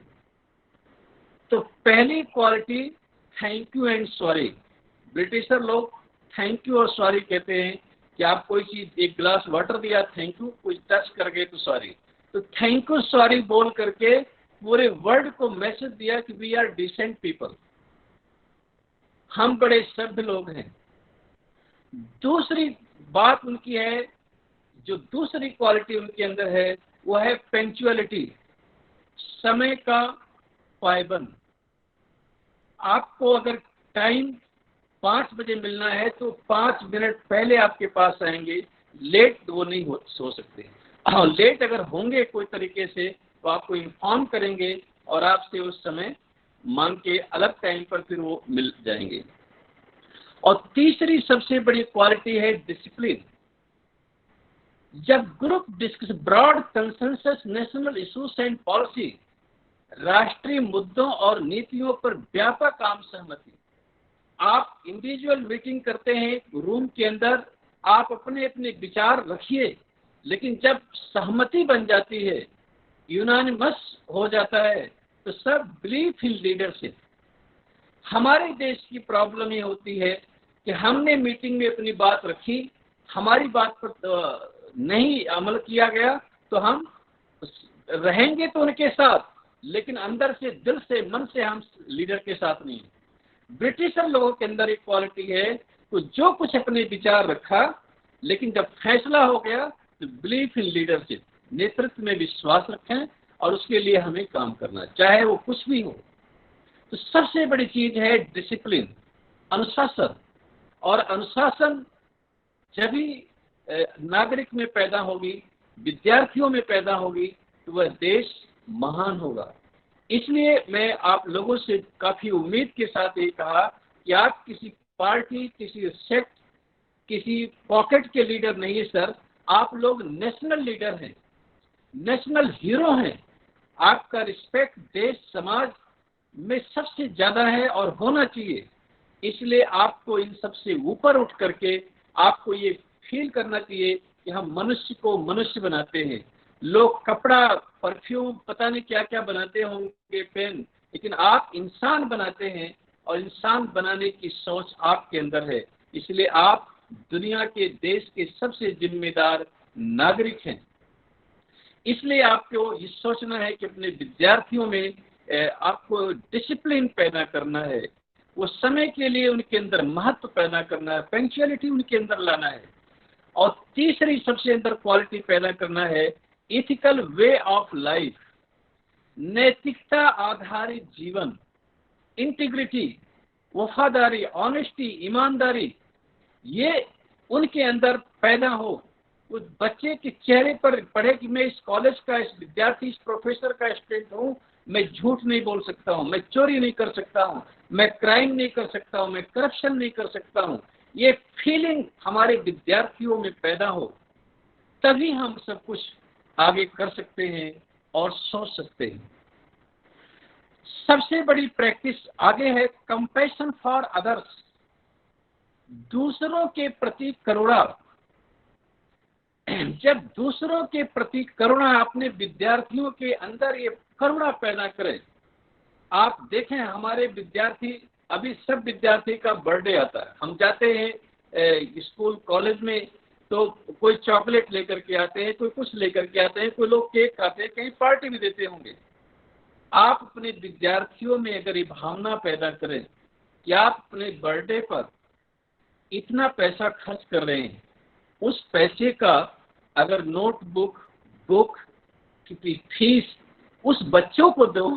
तो पहली quality thank you and sorry. Britisher लोग थैंक यू और सॉरी कहते हैं कि आप कोई चीज, एक ग्लास वाटर दिया थैंक यू, कुछ टच कर गए तो सॉरी। तो थैंक यू सॉरी बोल करके पूरे वर्ल्ड को मैसेज दिया कि वी आर डिसेंट पीपल, हम बड़े सभ्य लोग हैं। दूसरी बात उनकी है, जो दूसरी क्वालिटी उनके अंदर है वो है पंक्चुअलिटी, समय का पाबंद। आपको अगर टाइम 5 बजे मिलना है तो 5 मिनट पहले आपके पास आएंगे, लेट वो नहीं हो सकते। और लेट अगर होंगे कोई तरीके से तो आपको इन्फॉर्म करेंगे और आपसे उस समय मांग के अलग टाइम पर फिर वो मिल जाएंगे। और तीसरी सबसे बड़ी क्वालिटी है डिसिप्लिन। जब group discuss broad consensus national issues and policy, राष्ट्रीय मुद्दों और नीतियों पर व्यापक आम सहमति। आप इंडिविजुअल मीटिंग करते हैं रूम के अंदर, आप अपने अपने विचार रखिए, लेकिन जब सहमति बन जाती है, यूनानिमस हो जाता है, तो सब बिलीव इन लीडरशिप। हमारे देश की प्रॉब्लम ये होती है कि हमने मीटिंग में अपनी बात रखी, हमारी बात पर नहीं अमल किया गया, तो हम रहेंगे तो उनके साथ, लेकिन अंदर से, दिल से, मन से हम लीडर के साथ नहीं। ब्रिटिशर लोगों के अंदर एक क्वालिटी है, तो जो कुछ अपने विचार रखा, लेकिन जब फैसला हो गया तो बिलीव इन लीडरशिप, नेतृत्व में विश्वास रखें और उसके लिए हमें काम करना, चाहे वो कुछ भी हो। तो सबसे बड़ी चीज है डिसिप्लिन, अनुशासन। और अनुशासन जब भी नागरिक में पैदा होगी, विद्यार्थियों में पैदा होगी, तो वह देश महान होगा। इसलिए मैं आप लोगों से काफी उम्मीद के साथ ये कहा कि आप किसी पार्टी, किसी सेक्ट, किसी पॉकेट के लीडर नहीं है सर, आप लोग नेशनल लीडर हैं, नेशनल हीरो हैं। आपका रिस्पेक्ट देश समाज में सबसे ज्यादा है और होना चाहिए। इसलिए आपको इन सबसे ऊपर उठ करके आपको ये फील करना चाहिए कि हम मनुष्य को मनुष्य बनाते हैं। लोग कपड़ा, परफ्यूम, पता नहीं क्या क्या बनाते होंगे, पेन, लेकिन आप इंसान बनाते हैं और इंसान बनाने की सोच आपके अंदर है। इसलिए आप दुनिया के, देश के सबसे जिम्मेदार नागरिक हैं। इसलिए आपको ये सोचना है कि अपने विद्यार्थियों में आपको डिसिप्लिन पैदा करना है, वो समय के लिए उनके अंदर महत्व पैदा करना है, पंक्चुअलिटी उनके अंदर लाना है। और तीसरी सबसे अंदर क्वालिटी पैदा करना है इथिकल वे ऑफ लाइफ, नैतिकता आधारित जीवन, इंटीग्रिटी, वफादारी, ऑनेस्टी, ईमानदारी, ये उनके अंदर पैदा हो। उस बच्चे के चेहरे पर पढ़े कि मैं इस कॉलेज का, इस विद्यार्थी, इस प्रोफेसर का स्टूडेंट हूँ, मैं झूठ नहीं बोल सकता हूँ, मैं चोरी नहीं कर सकता हूँ, मैं क्राइम नहीं कर सकता हूँ, मैं करप्शन नहीं कर सकता हूँ। ये फीलिंग हमारे विद्यार्थियों में पैदा हो, तभी हम सब कुछ आगे कर सकते हैं और सोच सकते हैं। सबसे बड़ी प्रैक्टिस आगे है कंपैशन फॉर अदर्स, दूसरों के प्रति करुणा। जब दूसरों के प्रति करुणा, अपने विद्यार्थियों के अंदर ये करुणा पैदा करें। आप देखें हमारे विद्यार्थी, अभी सब विद्यार्थी का बर्थडे आता है, हम जाते हैं स्कूल कॉलेज में, तो कोई चॉकलेट लेकर के आते हैं, कोई कुछ लेकर के आते हैं, कोई लोग केक खाते हैं, कहीं पार्टी भी देते होंगे। आप अपने विद्यार्थियों में अगर ये भावना पैदा करें कि आप अपने बर्थडे पर इतना पैसा खर्च कर रहे हैं, उस पैसे का अगर नोटबुक, बुक की फीस उस बच्चों को दो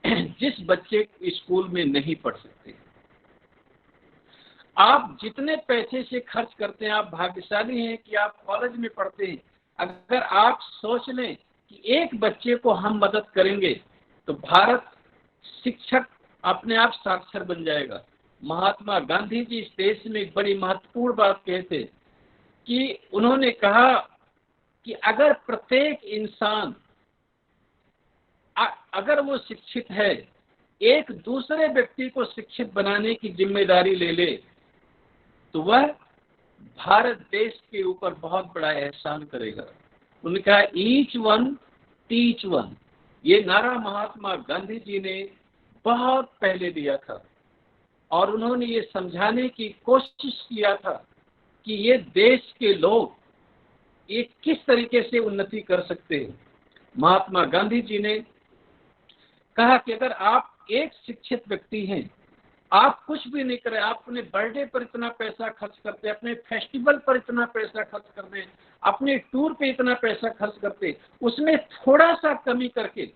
जिस बच्चे स्कूल में नहीं पढ़ सकते। आप जितने पैसे से खर्च करते हैं, आप भाग्यशाली हैं कि आप कॉलेज में पढ़ते हैं। अगर आप सोच लें कि एक बच्चे को हम मदद करेंगे तो भारत शिक्षक अपने आप साक्षर बन जाएगा। महात्मा गांधी जी इस देश में एक बड़ी महत्वपूर्ण बात कहते कि उन्होंने कहा कि अगर प्रत्येक इंसान अगर वो शिक्षित है, एक दूसरे व्यक्ति को शिक्षित बनाने की जिम्मेदारी ले ले, तो वह भारत देश के ऊपर बहुत बड़ा एहसान करेगा। उन्होंने कहा ईच वन टीच वन। ये नारा महात्मा गांधी जी ने बहुत पहले दिया था और उन्होंने ये समझाने की कोशिश किया था कि ये देश के लोग ये किस तरीके से उन्नति कर सकते हैं। महात्मा गांधी जी ने कहा कि अगर आप एक शिक्षित व्यक्ति हैं, आप कुछ भी नहीं करें, आप अपने बर्थडे पर इतना पैसा खर्च करते, अपने फेस्टिवल पर इतना पैसा खर्च करते, अपने टूर पे इतना पैसा खर्च करते, उसमें थोड़ा सा कमी करके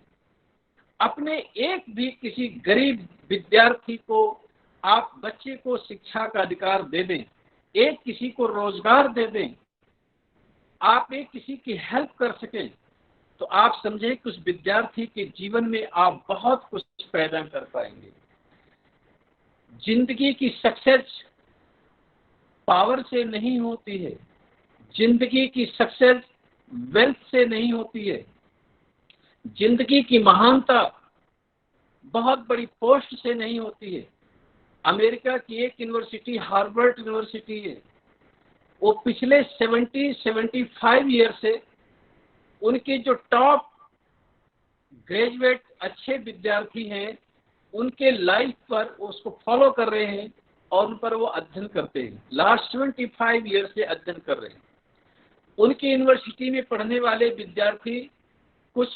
अपने एक भी किसी गरीब विद्यार्थी को, आप बच्चे को शिक्षा का अधिकार दे दें, एक किसी को रोजगार दे दें, आप एक किसी की हेल्प कर सकें, तो आप समझे कि उस विद्यार्थी के जीवन में आप बहुत कुछ पैदा कर पाएंगे। जिंदगी की सक्सेस पावर से नहीं होती है, जिंदगी की सक्सेस वेल्थ से नहीं होती है, जिंदगी की महानता बहुत बड़ी पोस्ट से नहीं होती है। अमेरिका की एक यूनिवर्सिटी, हार्वर्ड यूनिवर्सिटी है, वो पिछले 75 ईयर से उनके जो टॉप ग्रेजुएट अच्छे विद्यार्थी हैं, उनके लाइफ पर उसको फॉलो कर रहे हैं और उन पर वो अध्ययन करते हैं। लास्ट 75 ईयर से अध्ययन कर रहे हैं। उनकी यूनिवर्सिटी में पढ़ने वाले विद्यार्थी कुछ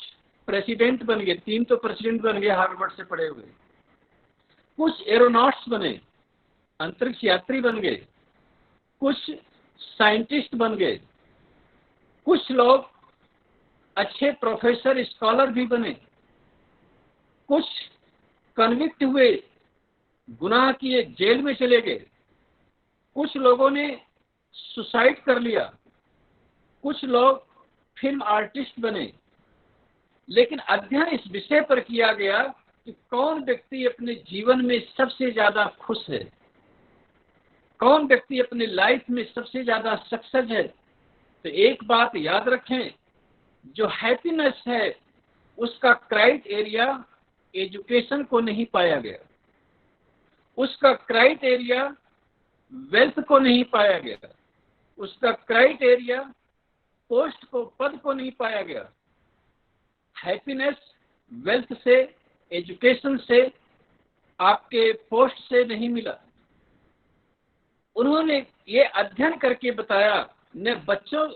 प्रेसिडेंट बन गए, 3 तो प्रेसिडेंट बन गए हार्वर्ड से पढ़े हुए, कुछ एरोनॉट्स बने, अंतरिक्ष यात्री बन गए, कुछ साइंटिस्ट बन गए, कुछ लोग अच्छे प्रोफेसर स्कॉलर भी बने, कुछ कन्विक्ट हुए, गुनाह किए, जेल में चले गए, कुछ लोगों ने सुसाइड कर लिया, कुछ लोग फिल्म आर्टिस्ट बने। लेकिन अध्ययन इस विषय पर किया गया कि कौन व्यक्ति अपने जीवन में सबसे ज्यादा खुश है, कौन व्यक्ति अपने लाइफ में सबसे ज्यादा सक्सेस है। तो एक बात याद रखें, जो हैप्पीनेस है उसका क्राइटेरिया एजुकेशन को नहीं पाया गया, उसका क्राइटेरिया वेल्थ को नहीं पाया गया, उसका क्राइटेरिया पोस्ट को, पद को नहीं पाया गया। हैप्पीनेस वेल्थ से, एजुकेशन से, आपके पोस्ट से नहीं मिला। उन्होंने ये अध्ययन करके बताया, न बच्चों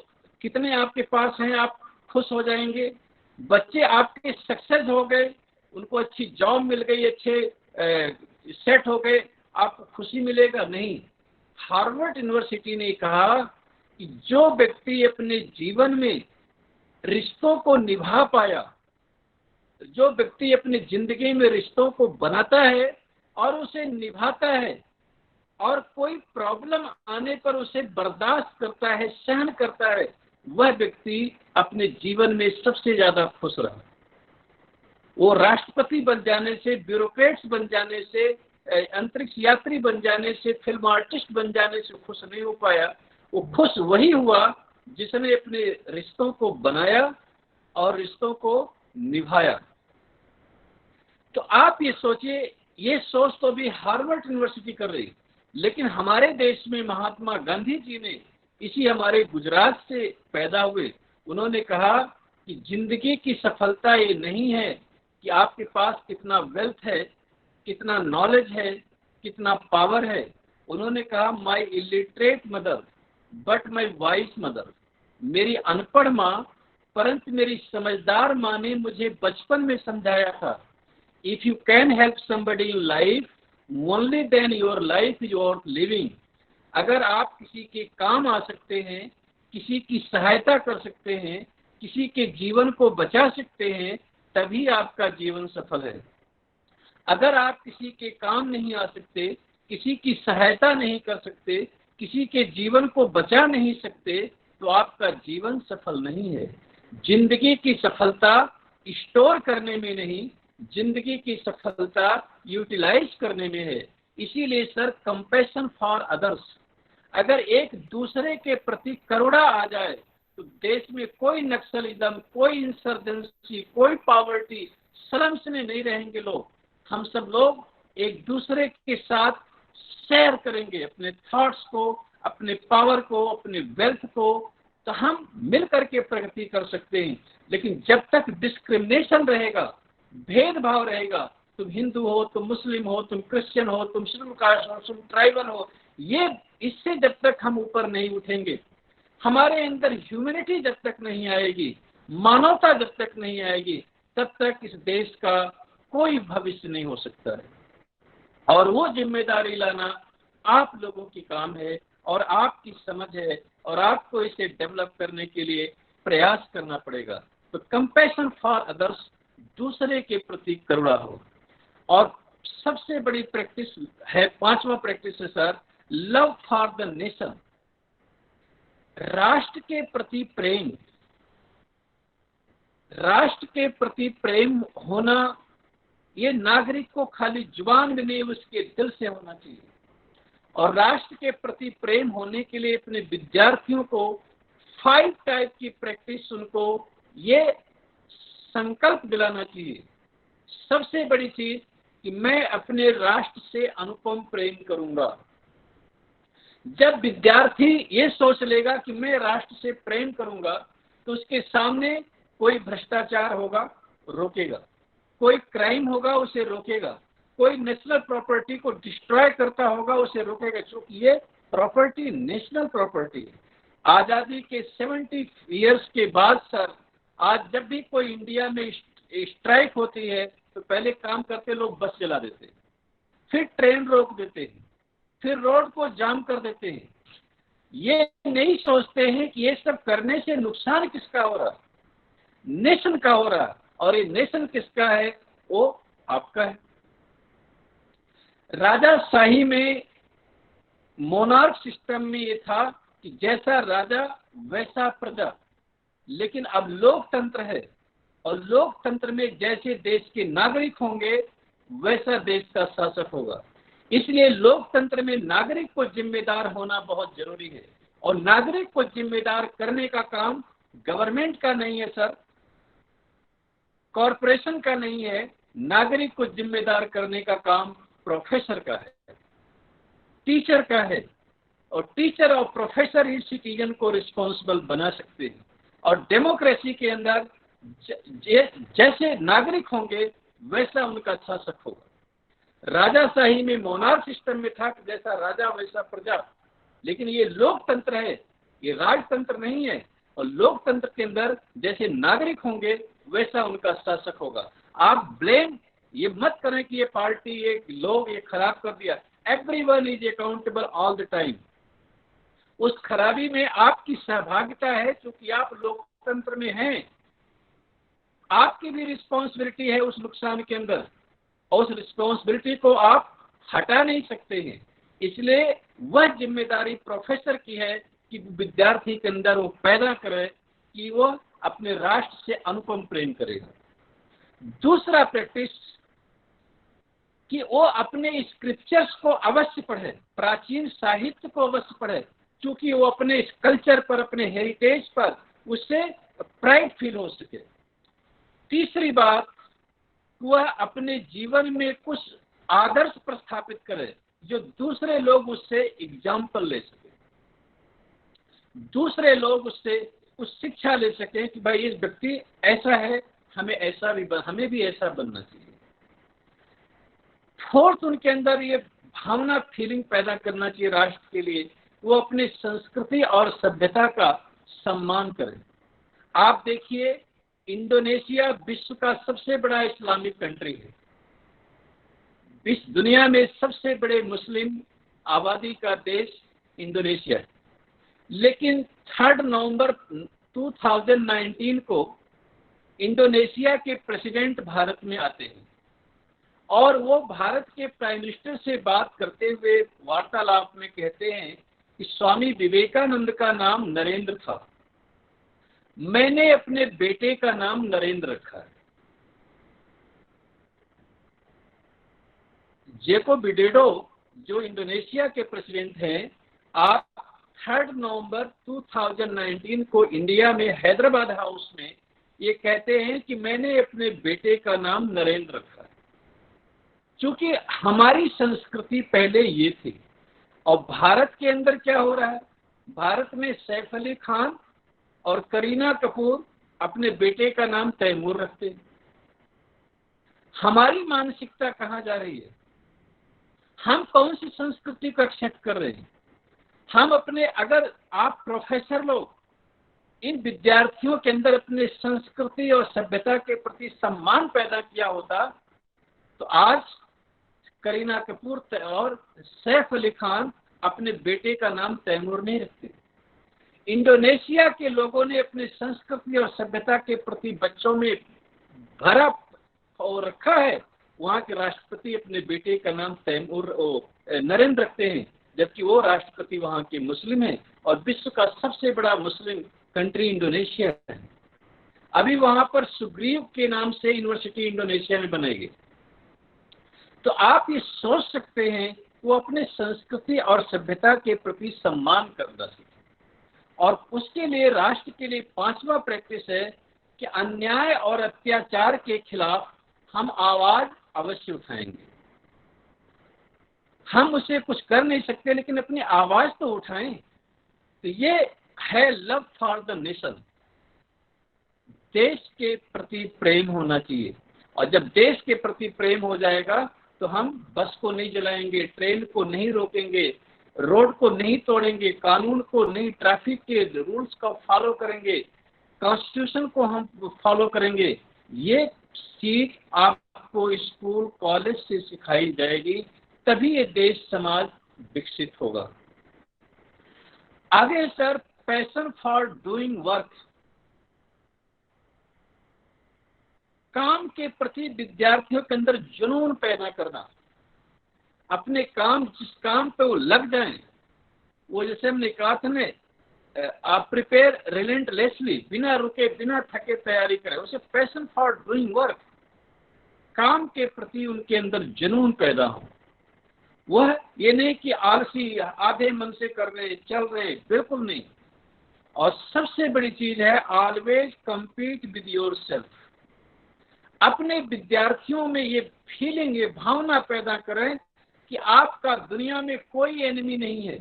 कितने आपके पास हैं आप खुश हो जाएंगे, बच्चे आपके सक्सेस हो गए, उनको अच्छी जॉब मिल गई, अच्छे सेट हो गए, आपको खुशी मिलेगा नहीं। हार्वर्ड यूनिवर्सिटी ने कहा कि जो व्यक्ति अपने जीवन में रिश्तों को निभा पाया, जो व्यक्ति अपनी जिंदगी में रिश्तों को बनाता है और उसे निभाता है और कोई प्रॉब्लम आने पर उसे बर्दाश्त करता है, सहन करता है, वह व्यक्ति अपने जीवन में सबसे ज्यादा खुश रहा। वो राष्ट्रपति बन जाने से, ब्यूरोक्रेट्स बन जाने से, अंतरिक्ष यात्री बन जाने से, फिल्म आर्टिस्ट बन जाने से खुश नहीं हो पाया। वो खुश वही हुआ जिसने अपने रिश्तों को बनाया और रिश्तों को निभाया। तो आप ये सोचिए, ये सोच तो भी हार्वर्ड यूनिवर्सिटी कर रही, लेकिन हमारे देश में महात्मा गांधी जी ने, इसी हमारे गुजरात से पैदा हुए, उन्होंने कहा कि जिंदगी की सफलता ये नहीं है कि आपके पास कितना वेल्थ है, कितना नॉलेज है, कितना पावर है। उन्होंने कहा my illiterate mother but my wise mother, मेरी अनपढ़ माँ परंतु मेरी समझदार माँ ने मुझे बचपन में समझाया था, if you can help somebody in life only then your life is worth living. अगर आप किसी के काम आ सकते हैं, किसी की सहायता कर सकते हैं, किसी के जीवन को बचा सकते हैं, तभी आपका जीवन सफल है। अगर आप किसी के काम नहीं आ सकते, किसी की सहायता नहीं कर सकते, किसी के जीवन को बचा नहीं सकते, तो आपका जीवन सफल नहीं है। जिंदगी की सफलता स्टोर करने में नहीं, जिंदगी की सफलता यूटिलाइज करने में है। इसीलिए सर, कंपैशन फॉर अदर्स, अगर एक दूसरे के प्रति करुणा आ जाए तो देश में कोई नक्सलिज्म, कोई इंसर्जेंसी, कोई पॉवर्टी, स्लम्स में नहीं रहेंगे लोग। हम सब लोग एक दूसरे के साथ शेयर करेंगे अपने थॉट्स को, अपने पावर को, अपने वेल्थ को, तो हम मिल करके प्रगति कर सकते हैं। लेकिन जब तक डिस्क्रिमिनेशन रहेगा, भेदभाव रहेगा, तुम हिंदू हो, तुम मुस्लिम हो, तुम क्रिश्चियन हो, तुम शेड्यूल कास्ट हो, तुम ट्राइबल हो, ये इससे जब तक हम ऊपर नहीं उठेंगे, हमारे अंदर ह्यूमैनिटी जब तक नहीं आएगी, मानवता जब तक नहीं आएगी, तब तक इस देश का कोई भविष्य नहीं हो सकता है। और वो जिम्मेदारी लाना आप लोगों की काम है और आपकी समझ है, और आपको इसे डेवलप करने के लिए प्रयास करना पड़ेगा। तो कंपैशन फॉर अदर्स, दूसरे के प्रति करुणा हो। और सबसे बड़ी प्रैक्टिस है, 5वां प्रैक्टिस है sir, love for the nation, राष्ट्र के प्रति प्रेम। राष्ट्र के प्रति प्रेम होना ये नागरिक को खाली जुबान में नहीं, उसके दिल से होना चाहिए। और राष्ट्र के प्रति प्रेम होने के लिए अपने विद्यार्थियों को 5 टाइप की प्रैक्टिस, उनको ये संकल्प दिलाना चाहिए। सबसे बड़ी चीज कि मैं अपने राष्ट्र से अनुपम प्रेम करूंगा। जब विद्यार्थी ये सोच लेगा कि मैं राष्ट्र से प्रेम करूंगा, तो उसके सामने कोई भ्रष्टाचार होगा, रोकेगा, कोई क्राइम होगा, उसे रोकेगा, कोई नेशनल प्रॉपर्टी को डिस्ट्रॉय करता होगा, उसे रोकेगा, क्योंकि ये प्रॉपर्टी नेशनल प्रॉपर्टी है। आजादी के 70 इयर्स के बाद सर, आज जब भी कोई इंडिया में स्ट्राइक होती है तो पहले काम करते लोग बस चला देते हैं, फिर ट्रेन रोक देते हैं, फिर रोड को जाम कर देते हैं। ये नहीं सोचते हैं कि ये सब करने से नुकसान किसका हो रहा, नेशन का हो रहा, और ये नेशन किसका है, वो आपका है। राजाशाही में, मोनार्क सिस्टम में ये था कि जैसा राजा वैसा प्रजा, लेकिन अब लोकतंत्र है, और लोकतंत्र में जैसे देश के नागरिक होंगे वैसा देश का शासक होगा। इसलिए लोकतंत्र में नागरिक को जिम्मेदार होना बहुत जरूरी है, और नागरिक को जिम्मेदार करने का काम गवर्नमेंट का नहीं है सर, कॉरपोरेशन का नहीं है। नागरिक को जिम्मेदार करने का काम प्रोफेसर का है, टीचर का है, और टीचर और प्रोफेसर ही सिटीजन को रिस्पॉन्सिबल बना सकते हैं। और डेमोक्रेसी के अंदर जैसे नागरिक होंगे वैसा उनका शासक होगा। राजाशाही में, मोनार्क सिस्टम में था कि जैसा राजा वैसा प्रजा, लेकिन ये लोकतंत्र है, ये राजतंत्र नहीं है। और लोकतंत्र के अंदर जैसे नागरिक होंगे वैसा उनका शासक होगा। आप ब्लेम ये मत करें कि ये पार्टी, ये लोग ये खराब कर दिया। Everyone is accountable all the time. उस खराबी में आपकी सहभागिता है, क्योंकि आप लोकतंत्र में हैं, आपकी भी रिस्पॉन्सिबिलिटी है उस नुकसान के अंदर, और उस रिस्पॉन्सिबिलिटी को आप हटा नहीं सकते हैं। इसलिए वह जिम्मेदारी प्रोफेसर की है कि विद्यार्थी के अंदर वो पैदा करे कि वो अपने राष्ट्र से अनुपम प्रेम करेगा। दूसरा प्रैक्टिस कि वो अपने स्क्रिप्चर्स को अवश्य पढ़े, प्राचीन साहित्य को अवश्य पढ़े, क्योंकि वो अपने इस कल्चर पर, अपने हेरिटेज पर उससे प्राइड फील हो सके। तीसरी बात, वह अपने जीवन में कुछ आदर्श प्रस्थापित करे जो दूसरे लोग उससे एग्जाम्पल ले सके, दूसरे लोग उससे कुछ शिक्षा ले सके कि भाई इस व्यक्ति ऐसा है, हमें भी ऐसा बनना चाहिए। फोर्थ, उनके अंदर ये भावना, फीलिंग पैदा करना चाहिए राष्ट्र के लिए, वो अपनी संस्कृति और सभ्यता का सम्मान करें। आप देखिए, इंडोनेशिया विश्व का सबसे बड़ा इस्लामिक कंट्री है, विश्व दुनिया में सबसे बड़े मुस्लिम आबादी का देश इंडोनेशिया है। लेकिन 3 नवंबर 2019 को इंडोनेशिया के प्रेसिडेंट भारत में आते हैं, और वो भारत के प्राइम मिनिस्टर से बात करते हुए वार्तालाप में कहते हैं कि स्वामी विवेकानंद का नाम नरेंद्र था, मैंने अपने बेटे का नाम नरेंद्र रखा है। जेको विडोडो जो इंडोनेशिया के प्रेसिडेंट हैं, आप 3 नवंबर 2019 को इंडिया में हैदराबाद हाउस में ये कहते हैं कि मैंने अपने बेटे का नाम नरेंद्र रखा है। क्योंकि हमारी संस्कृति पहले ये थी। और भारत के अंदर क्या हो रहा है, भारत में सैफ अली खान और करीना कपूर अपने बेटे का नाम तैमूर रखते हैं। हमारी मानसिकता कहाँ जा रही है? हम कौन सी संस्कृति को एक्सेप्ट कर रहे हैं? हम अपने, अगर आप प्रोफेसर लोग इन विद्यार्थियों के अंदर अपने संस्कृति और सभ्यता के प्रति सम्मान पैदा किया होता तो आज करीना कपूर और सैफ अली खान अपने बेटे का नाम तैमूर नहीं रखते। इंडोनेशिया के लोगों ने अपनी संस्कृति और सभ्यता के प्रति बच्चों में भरा और रखा है। वहाँ के राष्ट्रपति अपने बेटे का नाम तैमूर नरेंद्र रखते हैं, जबकि वो राष्ट्रपति वहाँ के मुस्लिम हैं और विश्व का सबसे बड़ा मुस्लिम कंट्री इंडोनेशिया है। अभी वहाँ पर सुग्रीव के नाम से यूनिवर्सिटी इंडोनेशिया में बनेगी। तो आप ये सोच सकते हैं वो अपने संस्कृति और सभ्यता के प्रति सम्मान करना सीखें। और उसके लिए राष्ट्र के लिए 5वां प्रैक्टिस है कि अन्याय और अत्याचार के खिलाफ हम आवाज अवश्य उठाएंगे। हम उसे कुछ कर नहीं सकते, लेकिन अपनी आवाज तो उठाएं। तो ये है लव फॉर द नेशन। देश के प्रति प्रेम होना चाहिए, और जब देश के प्रति प्रेम हो जाएगा तो हम बस को नहीं जलाएंगे, ट्रेन को नहीं रोकेंगे, रोड को नहीं तोड़ेंगे, कानून को नहीं, ट्रैफिक के रूल्स को फॉलो करेंगे, कॉन्स्टिट्यूशन को हम फॉलो करेंगे। ये चीज आपको स्कूल कॉलेज से सिखाई जाएगी, तभी ये देश समाज विकसित होगा। आगे sir, passion for doing work, काम के प्रति विद्यार्थियों के अंदर जुनून पैदा करना, अपने काम, जिस काम पे वो लग जाएं, वो जैसे हमने कहा था ना, आप प्रिपेयर रिलेंटलेसली, बिना रुके बिना थके तैयारी करें, उसे पैशन फॉर डूइंग वर्क, काम के प्रति उनके अंदर जुनून पैदा हो। वह ये नहीं कि आलसी आधे मन से कर रहे, चल रहे, बिल्कुल नहीं। और सबसे बड़ी चीज है ऑलवेज compete विद योरसेल्फ। अपने विद्यार्थियों में ये फीलिंग, ये भावना पैदा करें कि आपका दुनिया में कोई एनिमी नहीं है।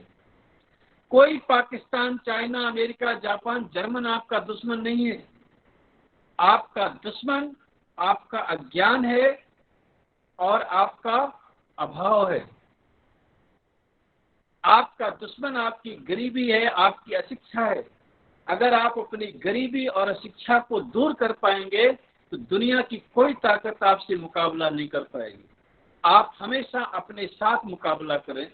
कोई Pakistan, China, America, Japan, German आपका दुश्मन नहीं है। आपका दुश्मन आपका अज्ञान है और आपका अभाव है। आपका दुश्मन आपकी गरीबी है, आपकी अशिक्षा है। अगर आप अपनी गरीबी और अशिक्षा को दूर कर पाएंगे तो दुनिया की कोई ताकत आपसे मुकाबला नहीं कर पाएगी। आप हमेशा अपने साथ मुकाबला करें,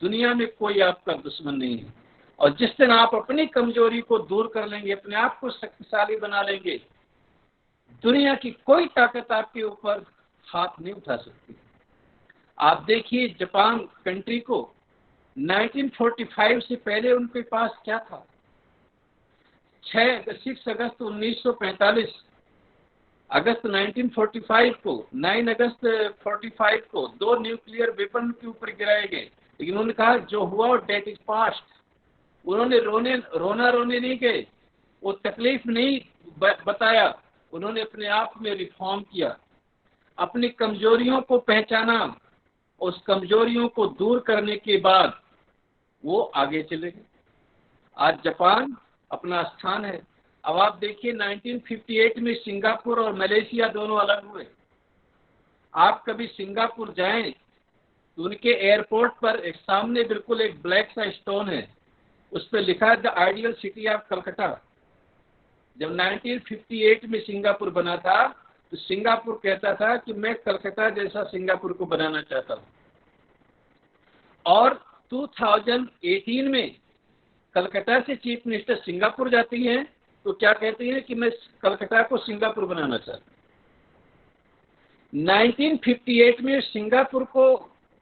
दुनिया में कोई आपका दुश्मन नहीं है। और जिस दिन आप अपनी कमजोरी को दूर कर लेंगे, अपने आप को शक्तिशाली बना लेंगे, दुनिया की कोई ताकत आपके ऊपर हाथ नहीं उठा सकती। आप देखिए जापान कंट्री को 1945 से पहले उनके पास क्या था? 6 अगस्त 1945, अगस्त 1945 को, 9 अगस्त 45 को 2 न्यूक्लियर वेपन के ऊपर गिराए गए। लेकिन उन्होंने कहा जो हुआ डेट इज पास्ट। उन्होंने रोना रोने नहीं गए, वो तकलीफ नहीं बताया। उन्होंने अपने आप में रिफॉर्म किया, अपनी कमजोरियों को पहचाना, उस कमजोरियों को दूर करने के बाद वो आगे चले गए। आज जापान अपना स्थान है। अब आप देखिए 1958 में सिंगापुर और मलेशिया दोनों अलग हुए। आप कभी सिंगापुर जाएं तो उनके एयरपोर्ट पर एक सामने बिल्कुल एक ब्लैक सा स्टोन है, उस पर लिखा है the ideal city of Calcutta. जब 1958 में सिंगापुर बना था तो सिंगापुर कहता था कि मैं कलकत्ता जैसा सिंगापुर को बनाना चाहता हूं। और 2018 में कलकत्ता से चीफ मिनिस्टर सिंगापुर जाती हैं तो क्या कहती हैं कि मैं कलकत्ता को सिंगापुर बनाना चाहता हूं। 1958 में सिंगापुर को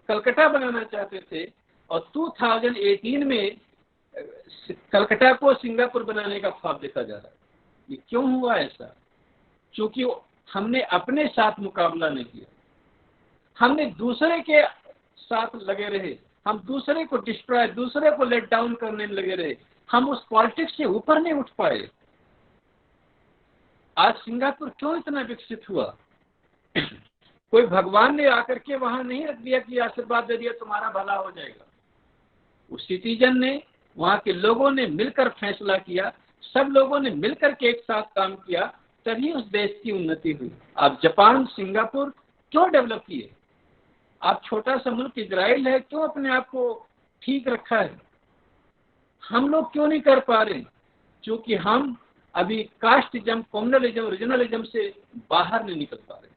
कलकत्ता बनाना चाहते थे और 2018 में कलकत्ता को सिंगापुर बनाने का ख्वाब देखा जा रहा है। ये क्यों हुआ ऐसा? क्योंकि हमने अपने साथ मुकाबला नहीं किया, हमने दूसरे के साथ लगे रहे, हम दूसरे को डिस्ट्रॉय, दूसरे को लेट डाउन करने में लगे रहे, हम उस पॉलिटिक्स से ऊपर नहीं उठ पाए। आज सिंगापुर क्यों इतना विकसित हुआ? कोई भगवान ने आकर के वहां नहीं रख दिया कि आशीर्वाद दे दिया तुम्हारा भला हो जाएगा। उस सिटीजन ने, वहां के लोगों ने मिलकर फैसला किया, सब लोगों ने मिलकर के एक साथ काम किया, तभी उस देश की उन्नति हुई। आप जापान, सिंगापुर क्यों डेवलप किए? आप छोटा सा मुल्क इजराइल है, क्यों अपने आप को ठीक रखा है? हम लोग क्यों नहीं कर पा रहे? क्योंकि हम अभी कास्टिज्म, कम्युनलिज्म, रीजनलिज्म से बाहर नहीं निकल पा रहे,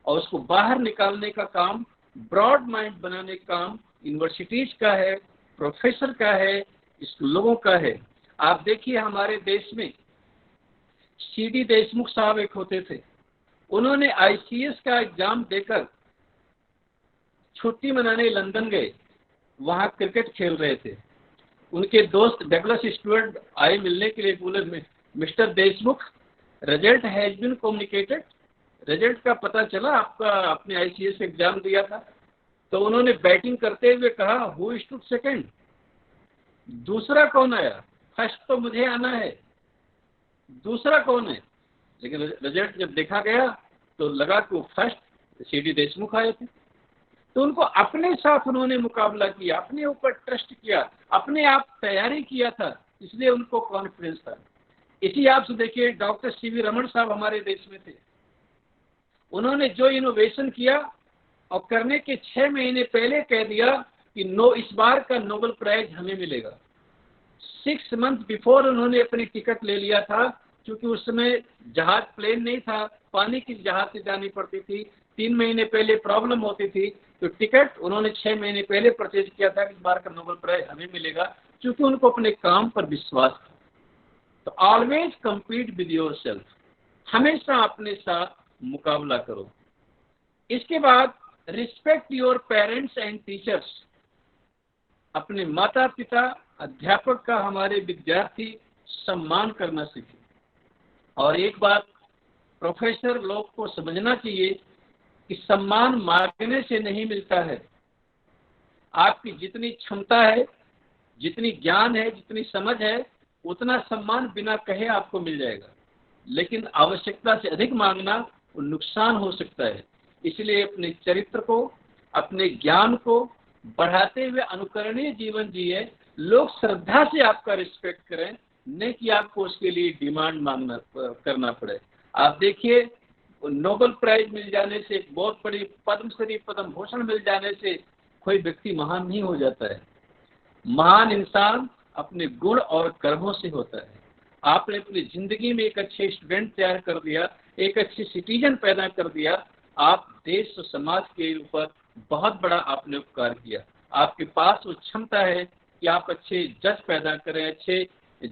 और उसको बाहर निकालने का काम, ब्रॉड माइंड बनाने का काम यूनिवर्सिटीज का है, प्रोफेसर का है, इस लोगों का है। आप देखिए हमारे देश में सीडी देशमुख साहब एक होते थे, उन्होंने आईसीएस का एग्जाम देकर छुट्टी मनाने लंदन गए, वहां क्रिकेट खेल रहे थे। उनके दोस्त डगलस स्टुअर्ट आए मिलने के लिए, बोले mister Deshmukh, result has been communicated, result का पता चला, आपका आपने आईसीएस एग्जाम दिया था। तो उन्होंने बैटिंग करते हुए कहा, हु स्टूड सेकंड, दूसरा कौन आया? फर्स्ट तो मुझे आना है, दूसरा कौन है? लेकिन रिजल्ट जब देखा गया तो लगा कि वो फर्स्ट सीडी देशमुख आए थे। तो उनको अपने साथ उन्होंने मुकाबला किया, अपने ऊपर ट्रस्ट किया, अपने आप तैयारी किया था, इसलिए उनको कॉन्फिडेंस था। इसी आप से देखिए डॉक्टर सीवी रमन साहब हमारे देश में थे, उन्होंने जो इनोवेशन किया और करने के 6 महीने पहले कह दिया कि इस बार का नोबेल प्राइज हमें मिलेगा। 6 मंथ बिफोर उन्होंने अपनी टिकट ले लिया था, क्योंकि उस समय जहाज, प्लेन नहीं था, पानी की जहाज से जानी पड़ती थी, 3 महीने पहले प्रॉब्लम होती थी, तो टिकट उन्होंने 6 महीने पहले परचेज किया था कि इस बार का नोबेल प्राइज हमें मिलेगा, क्योंकि उनको अपने काम पर विश्वास था। तो ऑलवेज कम्पीट विद योरसेल्फ, हमेशा अपने साथ मुकाबला करो। इसके बाद respect your parents and teachers, अपने माता पिता, अध्यापक का, हमारे विद्यार्थी सम्मान करना सीखें। और एक बात प्रोफेसर लोग को समझना चाहिए कि सम्मान मांगने से नहीं मिलता है। आपकी जितनी क्षमता है, जितनी ज्ञान है, जितनी समझ है, उतना सम्मान बिना कहे आपको मिल जाएगा, लेकिन आवश्यकता से अधिक मांगना वो नुकसान हो सकता है। इसलिए अपने चरित्र को, अपने ज्ञान को बढ़ाते हुए अनुकरणीय जीवन जिए, लोग श्रद्धा से आपका रिस्पेक्ट करें, नहीं कि आपको उसके लिए डिमांड मांगना करना पड़े। आप देखिए नोबेल प्राइज मिल जाने से, बहुत बड़ी पद्मश्री, पद्म भूषण मिल जाने से कोई व्यक्ति महान नहीं हो जाता है। महान इंसान अपने गुण और कर्मों से होता है। आपने अपनी जिंदगी में एक अच्छे स्टूडेंट तैयार कर दिया, एक अच्छे सिटीजन पैदा कर दिया, आप देश और समाज के ऊपर बहुत बड़ा आपने उपकार किया। आपके पास वो क्षमता है कि आप अच्छे जज पैदा करें, अच्छे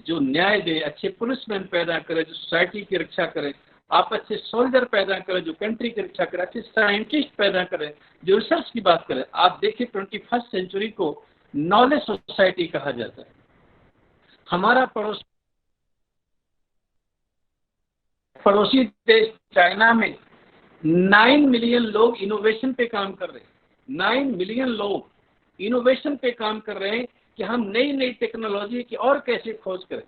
जो न्याय दें, अच्छे पुलिसमैन पैदा करें जो सोसाइटी की रक्षा करें, आप अच्छे सोल्जर पैदा करें जो कंट्री की रक्षा करें, अच्छे साइंटिस्ट पैदा करें जो रिसर्च की बात करें। आप देखिए 21st सेंचुरी को नॉलेज सोसाइटी कहा जाता है। हमारा पड़ोसी देश चाइना में 9 मिलियन लोग इनोवेशन पे काम कर रहे हैं। 9 मिलियन लोग इनोवेशन पे काम कर रहे हैं कि हम नई नई टेक्नोलॉजी की और कैसे खोज करें।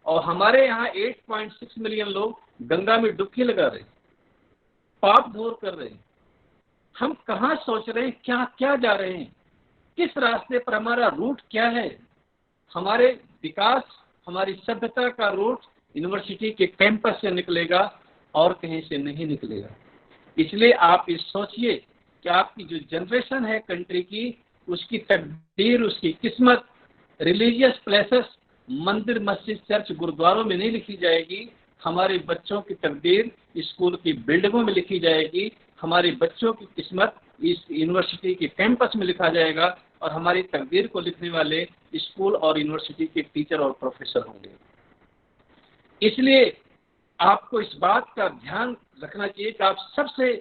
और हमारे यहाँ 8.6 मिलियन लोग गंगा में डुबकी लगा रहे हैं, पाप दूर कर रहे हैं। हम कहाँ सोच रहे हैं, क्या क्या जा रहे हैं, किस रास्ते पर, हमारा रूट क्या है? हमारे विकास, हमारी सभ्यता का रूट यूनिवर्सिटी के कैंपस से निकलेगा और कहीं से नहीं निकलेगा। इसलिए आप इस सोचिए कि आपकी जो जनरेशन है कंट्री की, उसकी तकदीर, उसकी किस्मत रिलीजियस प्लेसेस, मंदिर, मस्जिद, चर्च, गुरुद्वारों में नहीं लिखी जाएगी। हमारे बच्चों की तकदीर स्कूल की बिल्डिंगों में लिखी जाएगी। हमारे बच्चों की किस्मत इस यूनिवर्सिटी के कैंपस में लिखा जाएगा, और हमारी तकदीर को लिखने वाले स्कूल और यूनिवर्सिटी के टीचर और प्रोफेसर होंगे। इसलिए आपको इस बात का ध्यान रखना चाहिए कि आप सबसे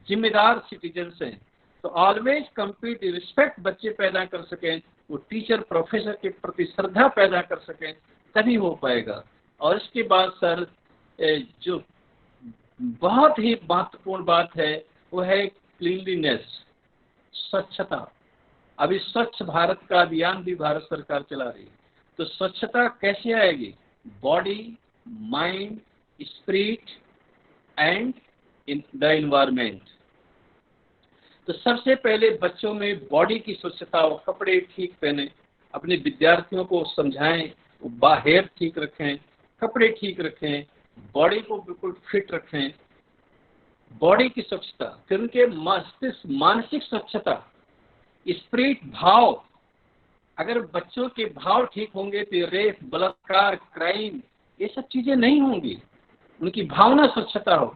जिम्मेदार सिटीजन्स हैं। तो ऑलवेज कम्पीट, रिस्पेक्ट बच्चे पैदा कर सकें, वो टीचर प्रोफेसर के प्रति श्रद्धा पैदा कर सकें, तभी हो पाएगा। और इसके बाद सर जो बहुत ही महत्वपूर्ण बात है वो है क्लीनलीनेस, स्वच्छता। अभी स्वच्छ भारत का अभियान भी भारत सरकार चला रही है। तो स्वच्छता कैसे आएगी? Body, mind, spirit and in the environment. तो सबसे पहले बच्चों में बॉडी की स्वच्छता हो, कपड़े ठीक पहने, अपने विद्यार्थियों को समझाएं, वो बाहर ठीक रखें, कपड़े ठीक रखें, बॉडी को बिल्कुल फिट रखें, बॉडी की स्वच्छता। फिर उनके मस्तिष्क, मानसिक स्वच्छता, स्पिरिट, भाव। अगर बच्चों के भाव ठीक होंगे तो रेप, बलात्कार, क्राइम, ये सब चीजें नहीं होंगी। उनकी भावना स्वच्छता हो,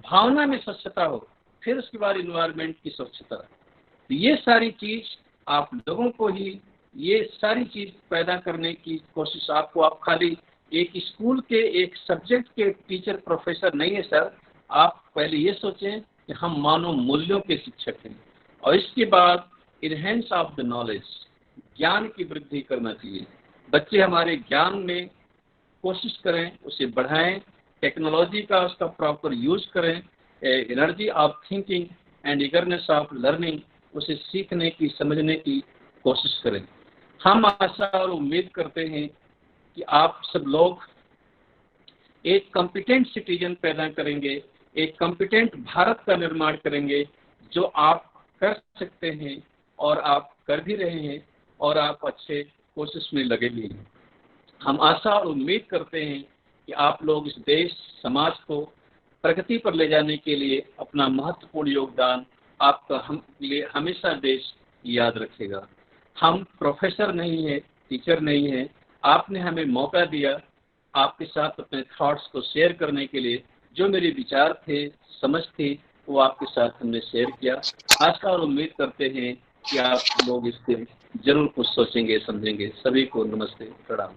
भावना में स्वच्छता हो। फिर उसके बाद इन्वायरमेंट की स्वच्छता। तो ये सारी चीज आप लोगों को ही, ये सारी चीज पैदा करने की कोशिश आपको, आप खाली एक स्कूल के एक सब्जेक्ट के टीचर प्रोफेसर नहीं है सर। आप पहले ये सोचें कि हम मानव मूल्यों के शिक्षक हैं, और इसके बाद इनहेंस ऑफ द नॉलेज, ज्ञान की वृद्धि करना चाहिए। बच्चे हमारे ज्ञान में कोशिश करें, उसे बढ़ाएं, टेक्नोलॉजी का उसका प्रॉपर यूज करें, energy of thinking and eagerness of learning, उसे सीखने की, समझने की कोशिश करें। हम आशा और उम्मीद करते हैं कि आप सब लोग एक कॉम्पिटेंट सिटीजन पैदा करेंगे, एक कॉम्पिटेंट भारत का निर्माण करेंगे, जो आप कर सकते हैं और आप कर भी रहे हैं, और आप अच्छे कोशिश में लगे भी हैं। हम आशा और उम्मीद करते हैं कि आप लोग इस देश, समाज को प्रगति पर ले जाने के लिए अपना महत्वपूर्ण योगदान आपका हम लिए हमेशा देश याद रखेगा। हम प्रोफेसर नहीं है, टीचर नहीं है। आपने हमें मौका दिया आपके साथ अपने थॉट्स को शेयर करने के लिए। जो मेरे विचार थे, समझ थी, वो आपके साथ हमने शेयर किया। आशा और उम्मीद करते हैं कि आप लोग इससे जरूर कुछ सोचेंगे, समझेंगे। सभी को नमस्ते, प्रणाम।